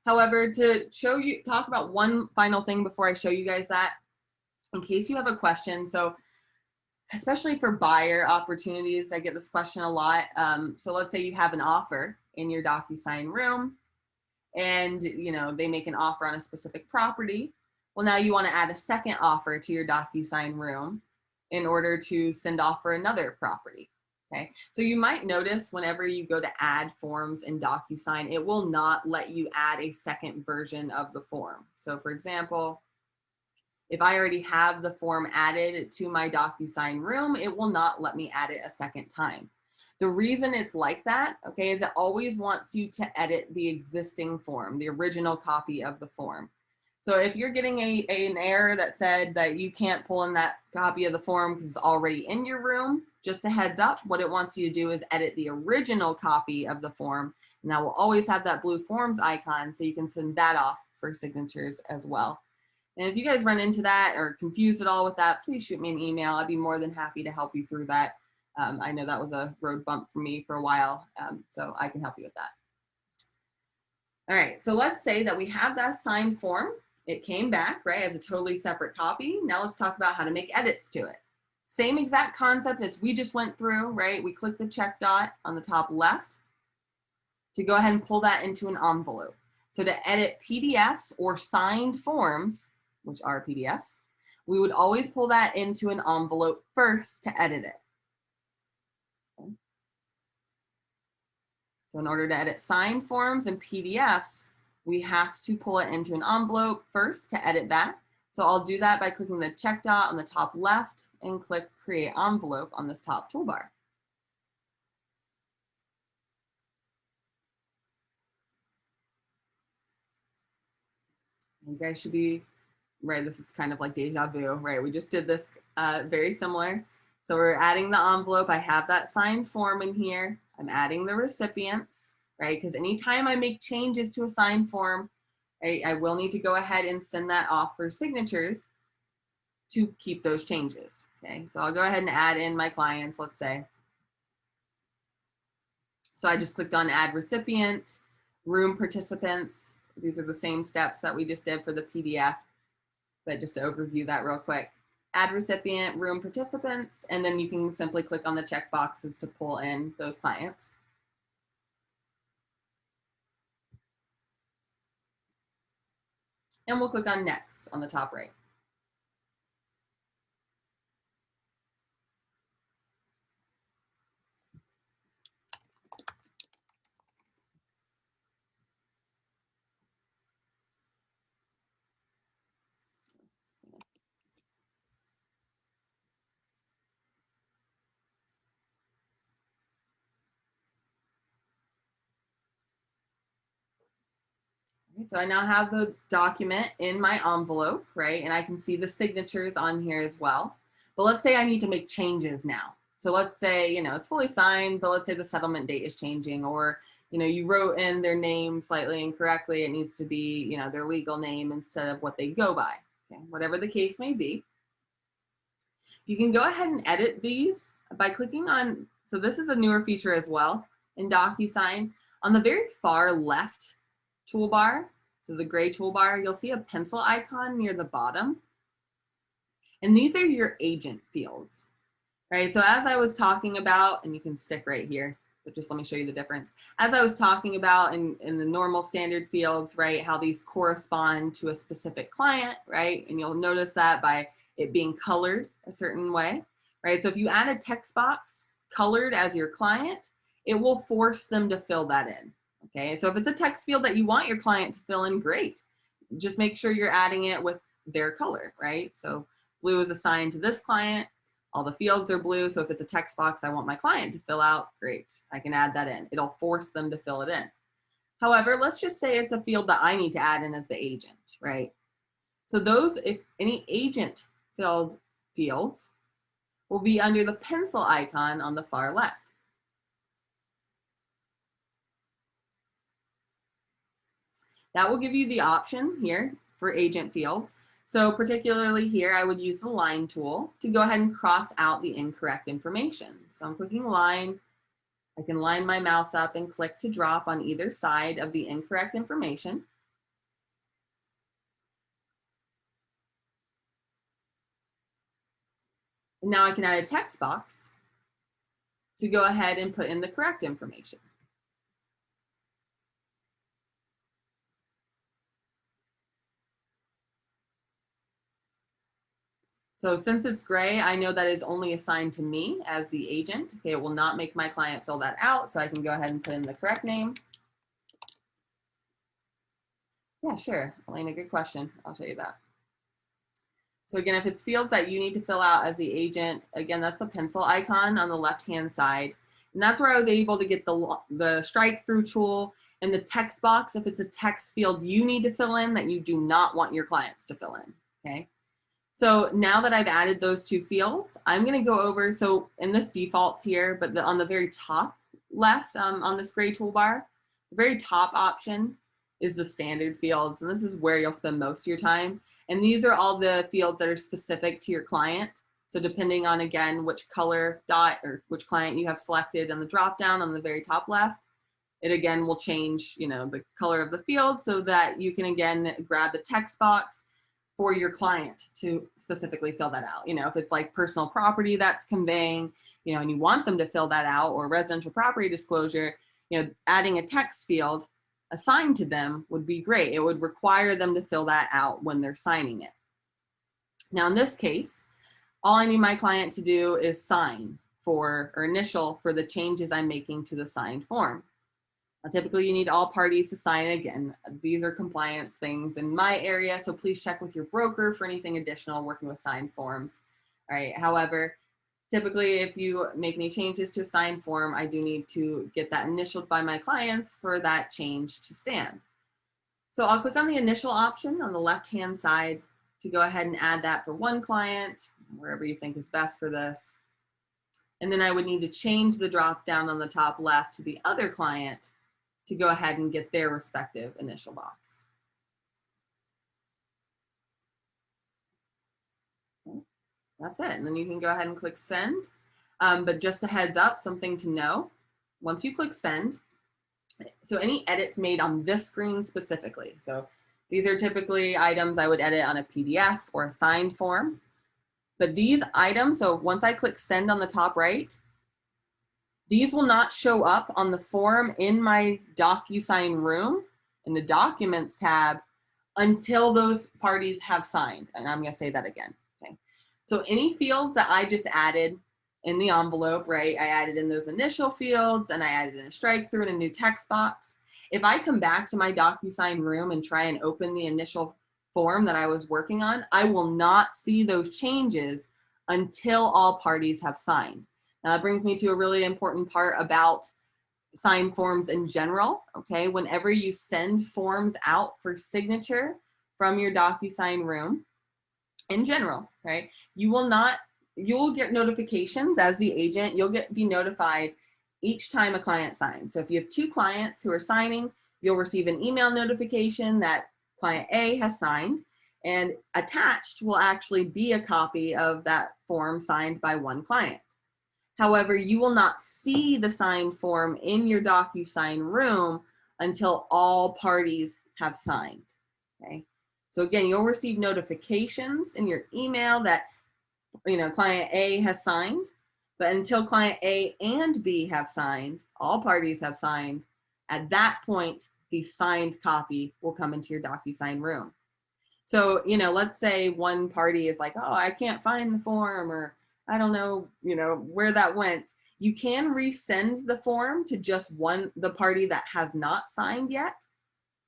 However, to talk about one final thing before I show you guys that, in case you have a question. So especially for buyer opportunities. I get this question a lot. So let's say you have an offer in your DocuSign room and they make an offer on a specific property. Well, now you want to add a second offer to your DocuSign room in order to send off for another property. Okay, so you might notice whenever you go to add forms in DocuSign, it will not let you add a second version of the form. So for example, if I already have the form added to my DocuSign room, it will not let me add it a second time. The reason it's like that, okay, is it always wants you to edit the existing form, the original copy of the form. So if you're getting an error that said that you can't pull in that copy of the form because it's already in your room, just a heads up, what it wants you to do is edit the original copy of the form. And that will always have that blue forms icon, so you can send that off for signatures as well. And if you guys run into that or confused at all with that, please shoot me an email. I'd be more than happy to help you through that. I know that was a road bump for me for a while, so I can help you with that. All right, so let's say that we have that signed form. It came back, right, as a totally separate copy. Now let's talk about how to make edits to it. Same exact concept as we just went through, right? We click the check dot on the top left to go ahead and pull that into an envelope. So to edit PDFs or signed forms, which are PDFs, we would always pull that into an envelope first to edit it. Okay. So in order to edit signed forms and PDFs, we have to pull it into an envelope first to edit that. So I'll do that by clicking the check dot on the top left and click Create Envelope on this top toolbar. You guys should be, right, this is kind of like deja vu, right? We just did this very similar. So we're adding the envelope. I have that signed form in here. I'm adding the recipients, right? Because anytime I make changes to a signed form, I will need to go ahead and send that off for signatures to keep those changes. Okay, so I'll go ahead and add in my clients, let's say. So I just clicked on add recipient, room participants. These are the same steps that we just did for the PDF, but just to overview that real quick. Add recipient, room participants, and then you can simply click on the check boxes to pull in those clients. And we'll click on next on the top right. So I now have the document in my envelope, right? And I can see the signatures on here as well. But let's say I need to make changes now. So let's say, it's fully signed, but let's say the settlement date is changing, or, you wrote in their name slightly incorrectly. It needs to be, their legal name instead of what they go by. Okay, whatever the case may be. You can go ahead and edit these by clicking on, so this is a newer feature as well in DocuSign. On the very far left toolbar, so the gray toolbar, you'll see a pencil icon near the bottom. And these are your agent fields, right? So as I was talking about, and you can stick right here, but just let me show you the difference. As I was talking about in the normal standard fields, right, how these correspond to a specific client, right? And you'll notice that by it being colored a certain way, right? So if you add a text box colored as your client, it will force them to fill that in. Okay, so if it's a text field that you want your client to fill in, great. Just make sure you're adding it with their color, right? So blue is assigned to this client. All the fields are blue. So if it's a text box I want my client to fill out, great. I can add that in. It'll force them to fill it in. However, let's just say it's a field that I need to add in as the agent, right? So those, if any agent filled fields, will be under the pencil icon on the far left. That will give you the option here for agent fields. So particularly here, I would use the line tool to go ahead and cross out the incorrect information. So I'm clicking line. I can line my mouse up and click to drop on either side of the incorrect information. And now I can add a text box to go ahead and put in the correct information. So since it's gray, I know that is only assigned to me as the agent. Okay, it will not make my client fill that out, so I can go ahead and put in the correct name. Yeah, sure, Elena, good question. I'll show you that. So again, if it's fields that you need to fill out as the agent, again, that's the pencil icon on the left-hand side. And that's where I was able to get the strike through tool and the text box if it's a text field you need to fill in that you do not want your clients to fill in, okay? So now that I've added those two fields, I'm gonna go over, so in this defaults here, but on the very top left on this gray toolbar, the very top option is the standard fields. And this is where you'll spend most of your time. And these are all the fields that are specific to your client. So depending on, again, which color dot or which client you have selected on the dropdown on the very top left, it again will change, the color of the field so that you can again grab the text box for your client to specifically fill that out. If it's like personal property that's conveying, and you want them to fill that out, or residential property disclosure, adding a text field assigned to them would be great. It would require them to fill that out when they're signing it. Now, in this case, all I need my client to do is sign or initial for the changes I'm making to the signed form. Now, typically, you need all parties to sign. Again, these are compliance things in my area, so please check with your broker for anything additional working with signed forms. All right. However, typically, if you make any changes to a signed form, I do need to get that initialed by my clients for that change to stand. So I'll click on the initial option on the left-hand side to go ahead and add that for one client, wherever you think is best for this. And then I would need to change the drop-down on the top left to the other client to go ahead and get their respective initial box. That's it. And then you can go ahead and click send. But just a heads up, something to know, once you click send, so any edits made on this screen specifically, so these are typically items I would edit on a PDF or a signed form, but these items, so once I click send on the top right, these will not show up on the form in my DocuSign room in the documents tab until those parties have signed. And I'm going to say that again. Okay. So any fields that I just added in the envelope, right? I added in those initial fields and I added in a strike through and a new text box. If I come back to my DocuSign room and try and open the initial form that I was working on, I will not see those changes until all parties have signed. Now that brings me to a really important part about signed forms in general, okay? Whenever you send forms out for signature from your DocuSign room, in general, right? You'll get notifications as the agent, you'll be notified each time a client signs. So if you have two clients who are signing, you'll receive an email notification that client A has signed, and attached will actually be a copy of that form signed by one client. However, you will not see the signed form in your DocuSign room until all parties have signed, okay? So again, you'll receive notifications in your email that, client A has signed, but until client A and B have signed, all parties have signed, at that point, the signed copy will come into your DocuSign room. So, let's say one party is like, oh, I can't find the form, or I don't know, where that went. You can resend the form to just the party that has not signed yet.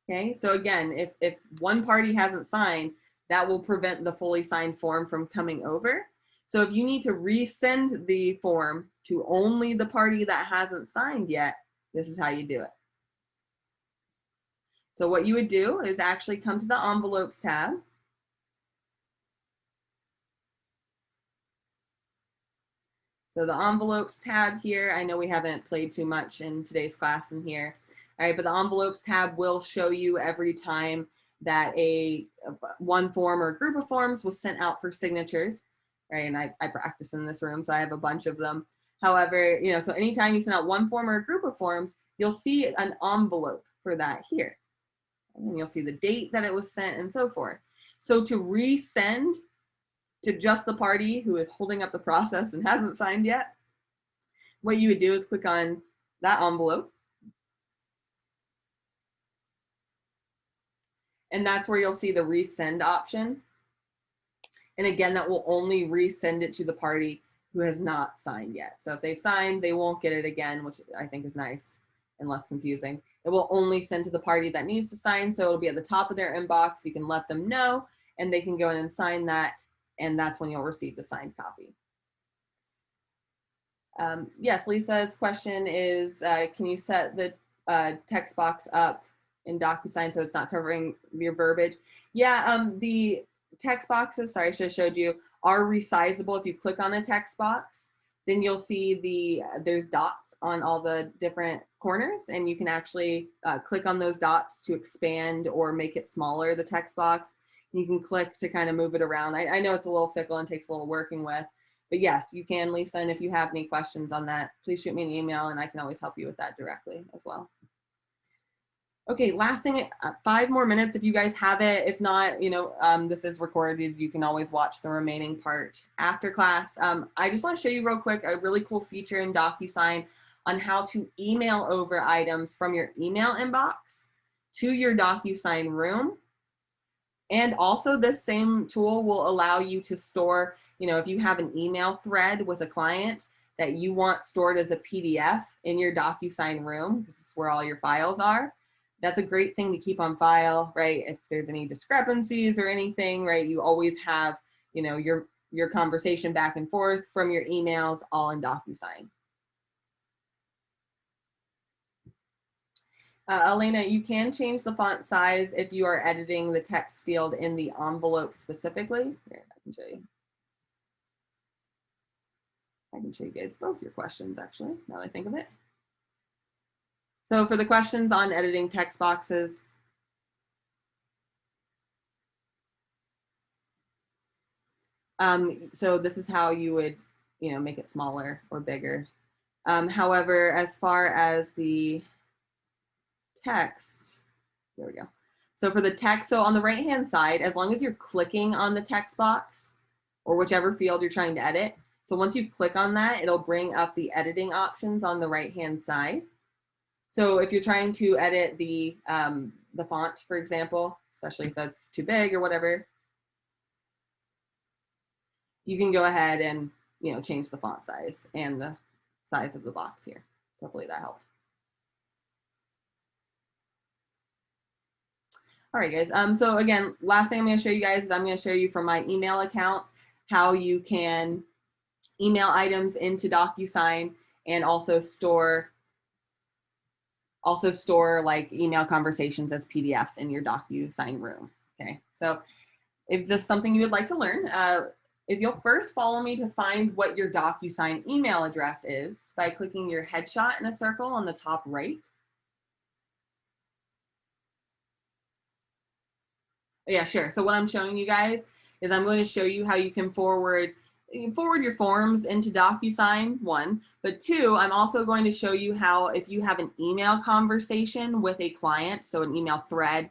Okay, so again, if one party hasn't signed, that will prevent the fully signed form from coming over. So if you need to resend the form to only the party that hasn't signed yet, this is how you do it. So what you would do is actually come to the envelopes tab. So the envelopes tab here, I know we haven't played too much in today's class in here. All right, but the envelopes tab will show you every time that one form or group of forms was sent out for signatures, right? And I practice in this room, so I have a bunch of them. However, so anytime you send out one form or a group of forms, you'll see an envelope for that here. And you'll see the date that it was sent and so forth. So to resend to just the party who is holding up the process and hasn't signed yet, what you would do is click on that envelope. And that's where you'll see the resend option. And again, that will only resend it to the party who has not signed yet. So if they've signed, they won't get it again, which I think is nice and less confusing. It will only send to the party that needs to sign. So it'll be at the top of their inbox. You can let them know and they can go in and sign that. And that's when you'll receive the signed copy. Yes, Lisa's question is, can you set the text box up in Docusign so it's not covering your verbiage? Yeah, the text boxes, sorry, I should have showed you, are resizable. If you click on a text box, then you'll see there's dots on all the different corners, and you can actually click on those dots to expand or make it smaller, the text box. You can click to kind of move it around. I know it's a little fickle and takes a little working with, but yes, you can, Lisa, and if you have any questions on that, please shoot me an email and I can always help you with that directly as well. Okay, last thing, 5 more minutes if you guys have it. If not, you know, this is recorded. You can always watch the remaining part after class. I just want to show you real quick a really cool feature in Docusign on how to email over items from your email inbox to your Docusign room. And also this same tool will allow you to store, you know, if you have an email thread with a client that you want stored as a PDF in your Docusign room, this is where all your files are. That's a great thing to keep on file, right? If there's any discrepancies or anything, right? You always have, you know, your conversation back and forth from your emails all in Docusign. Elena, you can change the font size if you are editing the text field in the envelope specifically. Here, I can show you. I can show you guys both your questions, actually, now that I think of it. So for the questions on editing text boxes, so this is how you would, you know, make it smaller or bigger. However, as far as the text, there we go. So for the text, so on the right-hand side, as long as you're clicking on the text box or whichever field you're trying to edit, so once you click on that, it'll bring up the editing options on the right-hand side. So if you're trying to edit the font, for example, especially if that's too big or whatever, you can go ahead and, you know, change the font size and the size of the box here. Hopefully that helped. All right, guys. So again, last thing I'm going to show you guys is I'm going to show you from my email account how you can email items into Docusign and also store like email conversations as PDFs in your Docusign room. Okay, so if this is something you would like to learn, if you'll first follow me to find what your Docusign email address is by clicking your headshot in a circle on the top right. Yeah, sure. So what I'm showing you guys is I'm going to show you how you can forward your forms into Docusign, 1, but 2, I'm also going to show you how if you have an email conversation with a client, so an email thread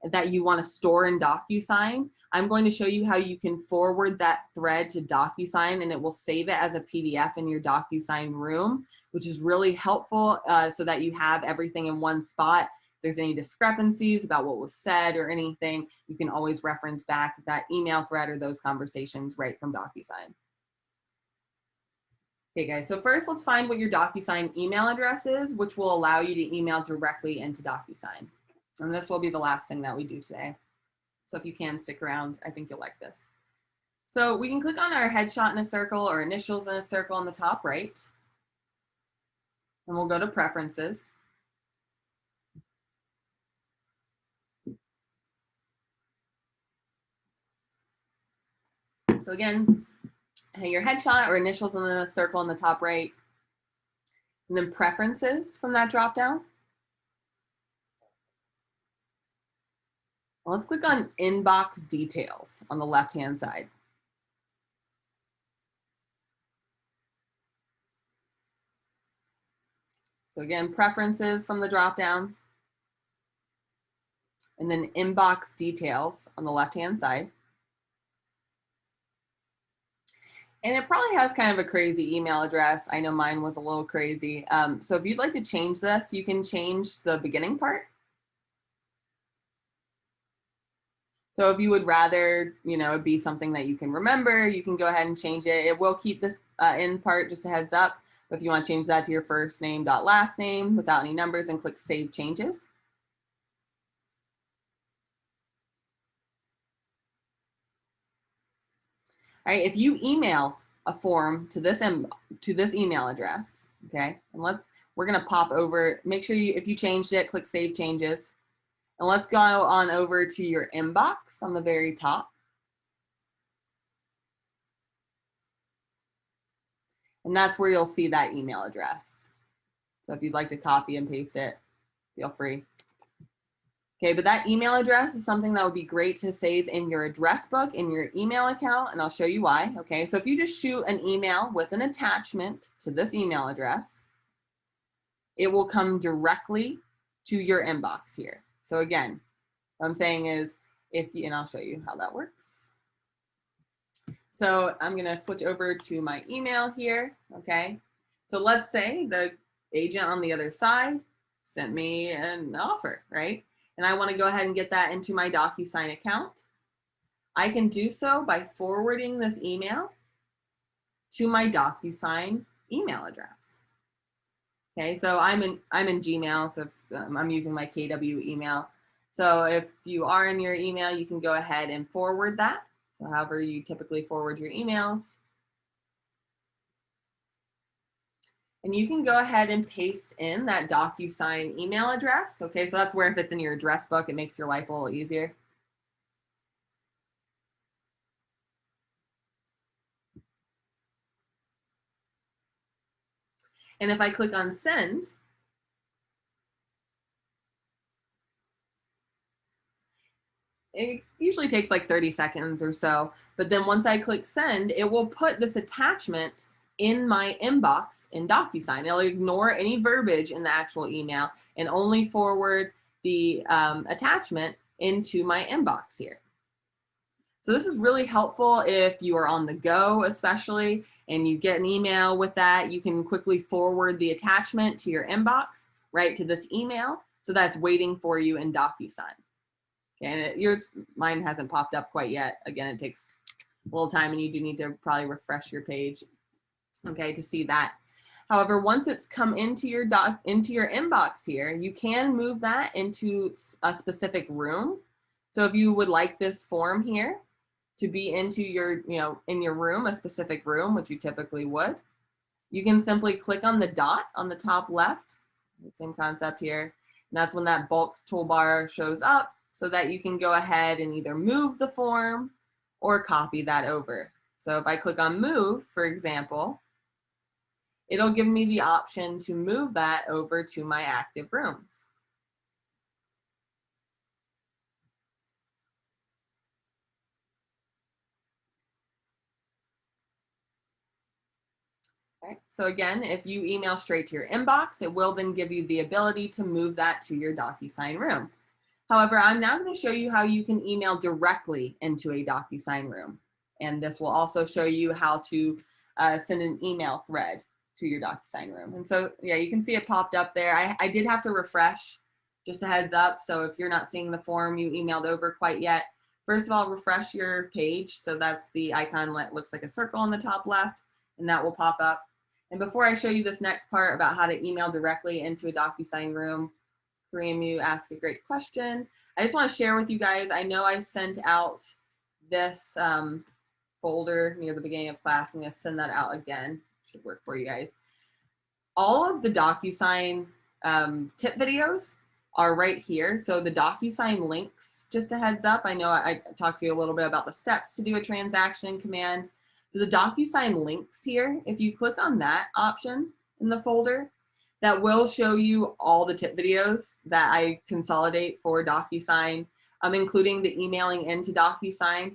that you want to store in Docusign, I'm going to show you how you can forward that thread to Docusign and it will save it as a PDF in your Docusign room, which is really helpful so that you have everything in one spot. If there's any discrepancies about what was said or anything, you can always reference back that email thread or those conversations right from Docusign. Okay, guys, so first let's find what your Docusign email address is, which will allow you to email directly into Docusign. And this will be the last thing that we do today. So if you can stick around, I think you'll like this. So we can click on our headshot in a circle or initials in a circle on the top right. And we'll go to Preferences. So again, your headshot or initials in a circle on the top right. And then Preferences from that drop down. Let's click on Inbox Details on the left-hand side. So again, Preferences from the drop-down, and then Inbox Details on the left-hand side. And it probably has kind of a crazy email address. I know mine was a little crazy. So if you'd like to change this, you can change the beginning part. So if you would rather, it be something that you can remember, you can go ahead and change it. It will keep this end part, just a heads up. But if you want to change that to your first name dot last name without any numbers, and click Save Changes. All right, if you email a form to this email address, okay, and we're gonna pop over, make sure if you changed it, click Save Changes. And let's go on over to your inbox on the very top. And that's where you'll see that email address. So if you'd like to copy and paste it, feel free. Okay, but that email address is something that would be great to save in your address book, in your email account, and I'll show you why. Okay, so if you just shoot an email with an attachment to this email address, it will come directly to your inbox here. So again, what I'm saying is, and I'll show you how that works. So I'm gonna switch over to my email here, okay? So let's say the agent on the other side sent me an offer, right? And I wanna go ahead and get that into my Docusign account. I can do so by forwarding this email to my Docusign email address. Okay, so I'm in Gmail, so I'm using my KW email. So if you are in your email, you can go ahead and forward that. So however you typically forward your emails. And you can go ahead and paste in that Docusign email address. Okay, so that's where if it's in your address book, it makes your life a little easier. And if I click on send, it usually takes like 30 seconds or so. But then once I click send, it will put this attachment in my inbox in Docusign. It'll ignore any verbiage in the actual email and only forward the attachment into my inbox here. So this is really helpful if you are on the go, especially, and you get an email with that, you can quickly forward the attachment to your inbox, right to this email. So that's waiting for you in Docusign. Okay, and mine hasn't popped up quite yet. Again, it takes a little time and you do need to probably refresh your page, okay, to see that. However, once it's come into your inbox here, you can move that into a specific room. So if you would like this form here to be into your, in your room, a specific room, which you typically would, you can simply click on the dot on the top left, same concept here. And that's when that bulk toolbar shows up so that you can go ahead and either move the form or copy that over. So if I click on move, for example, it'll give me the option to move that over to my active rooms. Okay. So again, if you email straight to your inbox, it will then give you the ability to move that to your Docusign room. However, I'm now going to show you how you can email directly into a Docusign room. And this will also show you how to send an email thread to your Docusign room. And so, yeah, you can see it popped up there. I did have to refresh, just a heads up. So if you're not seeing the form you emailed over quite yet, first of all, refresh your page. So that's the icon that looks like a circle on the top left, and that will pop up. And before I show you this next part about how to email directly into a Docusign room, Kareem, you asked a great question. I just want to share with you guys, I know I sent out this folder near the beginning of class. I'm going to send that out again. Should work for you guys. All of the Docusign tip videos are right here. So the Docusign links, just a heads up. I know I talked to you a little bit about the steps to do a transaction command. The Docusign links here, if you click on that option in the folder, that will show you all the tip videos that I consolidate for Docusign, including the emailing into Docusign,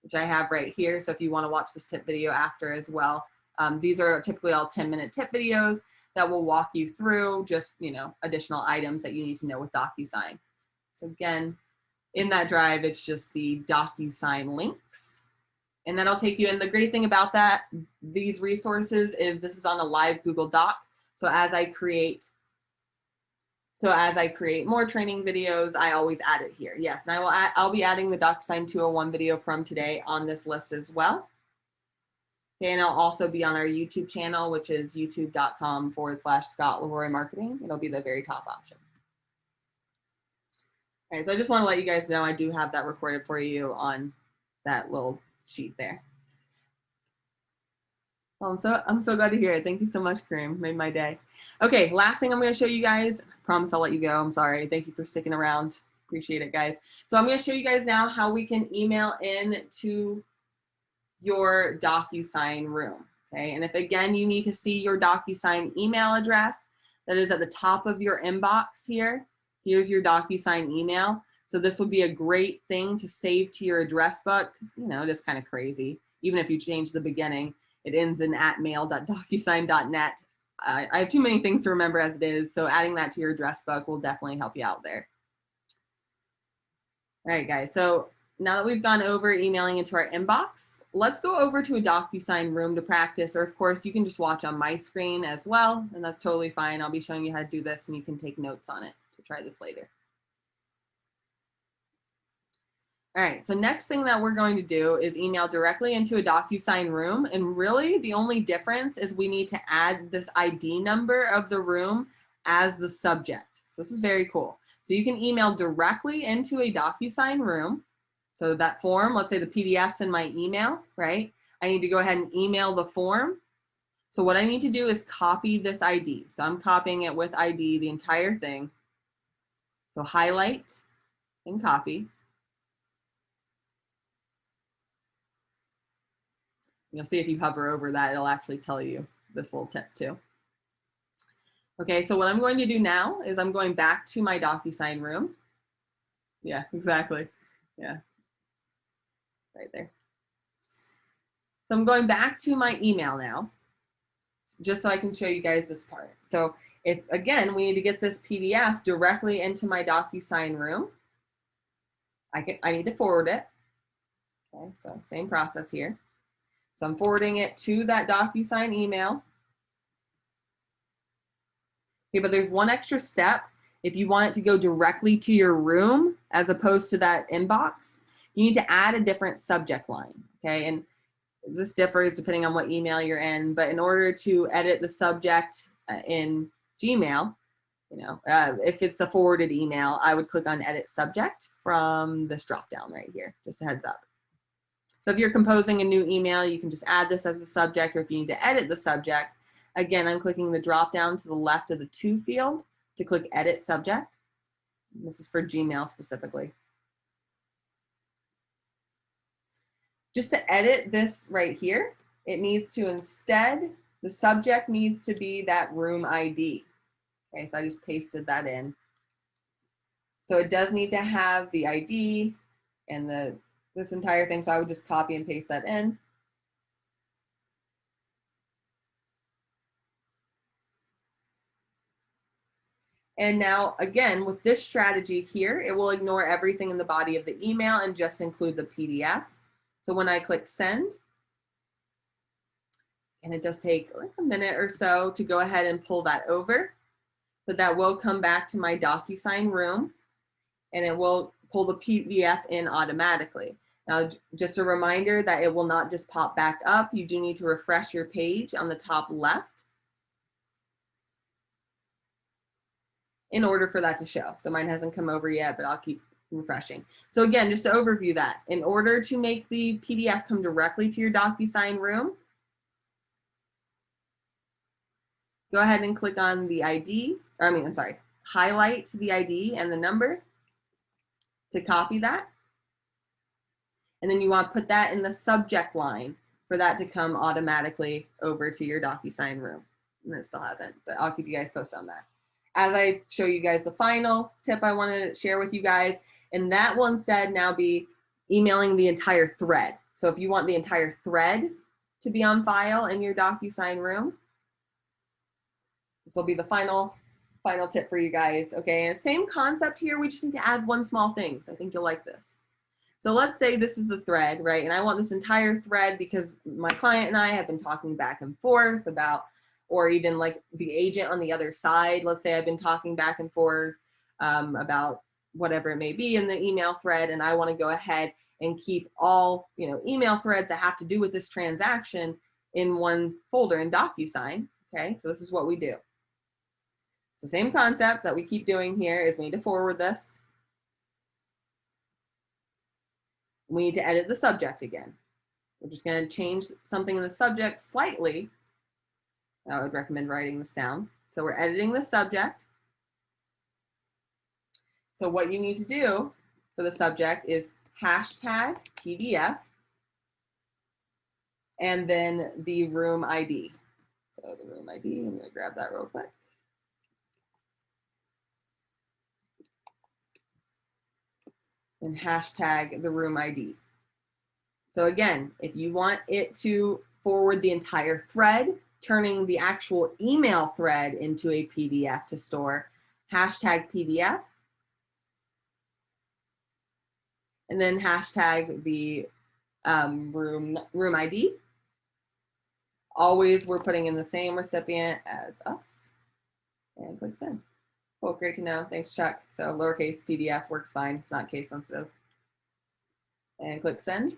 which I have right here. So if you want to watch this tip video after as well, these are typically all 10-minute tip videos that will walk you through just, additional items that you need to know with Docusign. So again, in that drive, it's just the Docusign links. And that'll take you, and the great thing about these resources is this is on a live Google Doc. So as I create more training videos, I always add it here. Yes, and I'll be adding the Docusign 201 video from today on this list as well. Okay, and I'll also be on our YouTube channel, which is youtube.com/ScottLeroy Marketing. It'll be the very top option. Okay, so I just want to let you guys know I do have that recorded for you on that little sheet there. Oh, I'm so glad to hear it. Thank you so much, Kareem. Made my day. Okay, last thing I'm going to show you guys. I promise I'll let you go. I'm sorry. Thank you for sticking around. Appreciate it, guys. So I'm going to show you guys now how we can email in to your Docusign room. Okay, and if again you need to see your Docusign email address, that is at the top of your inbox here. Here's your Docusign email. So this would be a great thing to save to your address book, because you know it is kind of crazy. Even if you change the beginning, it ends in @mail.docusign.net. I have too many things to remember as it is, so adding that to your address book will definitely help you out there. All right, guys. So now that we've gone over emailing into our inbox, let's go over to a Docusign room to practice, or of course you can just watch on my screen as well, and that's totally fine. I'll be showing you how to do this and you can take notes on it to try this later. All right, so next thing that we're going to do is email directly into a Docusign room, and really the only difference is we need to add this ID number of the room as the subject. So this is very cool. So you can email directly into a Docusign room. So that form, let's say the PDF's in my email, right? I need to go ahead and email the form. So what I need to do is copy this ID. So I'm copying it with ID, the entire thing. So highlight and copy. You'll see if you hover over that, it'll actually tell you this little tip too. Okay, so what I'm going to do now is I'm going back to my Docusign room. Yeah, exactly. Yeah, right there. So I'm going back to my email now, just so I can show you guys this part. So if, again, we need to get this PDF directly into my Docusign room, I need to forward it. Okay, so same process here. So I'm forwarding it to that Docusign email. Okay, but there's one extra step. If you want it to go directly to your room as opposed to that inbox, you need to add a different subject line. Okay, and this differs depending on what email you're in, but in order to edit the subject in Gmail, you know, if it's a forwarded email, I would click on edit subject from this drop down right here, just a heads up. So if you're composing a new email, you can just add this as a subject, or if you need to edit the subject, again, I'm clicking the drop down to the left of the to field to click edit subject. This is for Gmail specifically. Just to edit this right here, it needs to instead, the subject needs to be that room ID. Okay, so I just pasted that in. So it does need to have the ID and this entire thing, so I would just copy and paste that in. And now, again, with this strategy here, it will ignore everything in the body of the email and just include the PDF. So when I click send, and it does take like a minute or so to go ahead and pull that over, but that will come back to my Docusign room and it will pull the PDF in automatically. Now, just a reminder that it will not just pop back up. You do need to refresh your page on the top left in order for that to show. So mine hasn't come over yet, but I'll keep refreshing. So again, just to overview that, in order to make the PDF come directly to your Docusign room, go ahead and click on the ID, or I'm sorry, highlight the ID and the number to copy that. And then you want to put that in the subject line for that to come automatically over to your Docusign room. And it still hasn't, but I'll keep you guys posted on that. As I show you guys the final tip I want to share with you guys, and that will instead now be emailing the entire thread. So if you want the entire thread to be on file in your Docusign room, this will be the final tip for you guys. Okay, and same concept here. We just need to add one small thing. So I think you'll like this. So let's say this is a thread, right? And I want this entire thread because my client and I have been talking back and forth about, or even like the agent on the other side. Let's say I've been talking back and forth about whatever it may be in the email thread, and I want to go ahead and keep all, you know, email threads that have to do with this transaction in one folder in Docusign. Okay, so this is what we do. So same concept that we keep doing here is we need to forward this. We need to edit the subject again. We're just going to change something in the subject slightly. I would recommend writing this down. So we're editing the subject. So what you need to do for the subject is hashtag PDF and then the room ID. So the room ID, I'm going to grab that real quick. And hashtag the room ID. So again, if you want it to forward the entire thread, turning the actual email thread into a PDF to store, hashtag PDF, and then hashtag the room ID. Always we're putting in the same recipient as us, and click send. Cool, great to know. Thanks, Chuck. So lowercase PDF works fine. It's not case sensitive. And click send.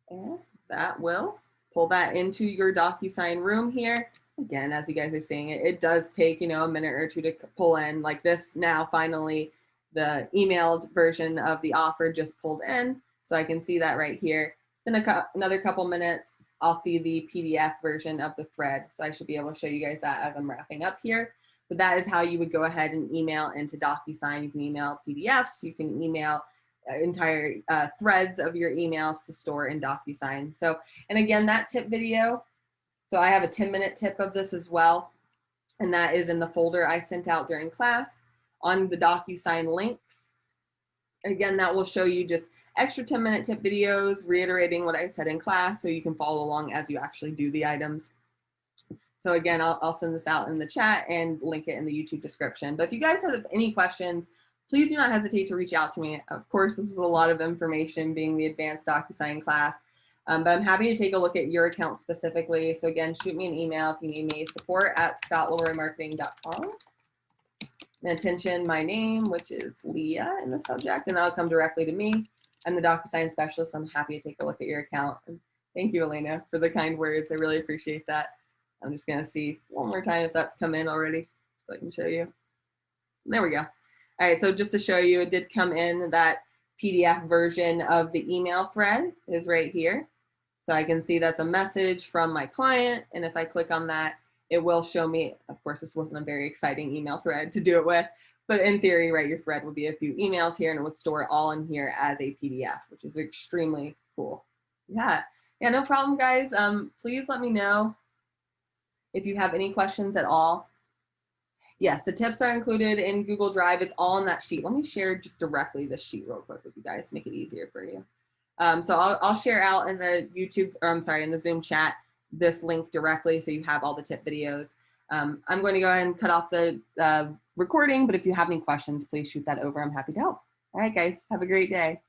And that will pull that into your Docusign room here. Again, as you guys are seeing it, it does take, you know, a minute or two to pull in. Like this now, finally, the emailed version of the offer just pulled in. So I can see that right here. Then another couple minutes, I'll see the PDF version of the thread. So I should be able to show you guys that as I'm wrapping up here. But that is how you would go ahead and email into Docusign. You can email PDFs, you can email entire threads of your emails to store in Docusign. So, and again, that tip video, so I have a 10-minute tip of this as well, and that is in the folder I sent out during class on the Docusign links. Again, that will show you just extra 10-minute tip videos, reiterating what I said in class so you can follow along as you actually do the items. So again, I'll send this out in the chat and link it in the YouTube description. But if you guys have any questions, please do not hesitate to reach out to me. Of course, this is a lot of information being the advanced Docusign class, but I'm happy to take a look at your account specifically. So again, shoot me an email if you need me, support@scottleroymarketing.com. And attention, my name, which is Leah in the subject, and that'll come directly to me. I'm the Docusign specialist. I'm happy to take a look at your account. And thank you, Elena, for the kind words. I really appreciate that. I'm just gonna see one more time if that's come in already, so I can show you. There we go. All right, so just to show you, it did come in. That PDF version of the email thread is right here. So I can see that's a message from my client. And if I click on that, it will show me, of course, this wasn't a very exciting email thread to do it with, but in theory, right, your thread would be a few emails here and it would store it all in here as a PDF, which is extremely cool. Yeah, no problem, guys. Please let me know if you have any questions at all. Yes, the tips are included in Google Drive. It's all on that sheet. Let me share just directly this sheet real quick with you guys to make it easier for you. So I'll share out in the YouTube, or I'm sorry, in the Zoom chat, this link directly so you have all the tip videos. I'm going to go ahead and cut off the recording, but if you have any questions, please shoot that over. I'm happy to help. All right, guys, have a great day.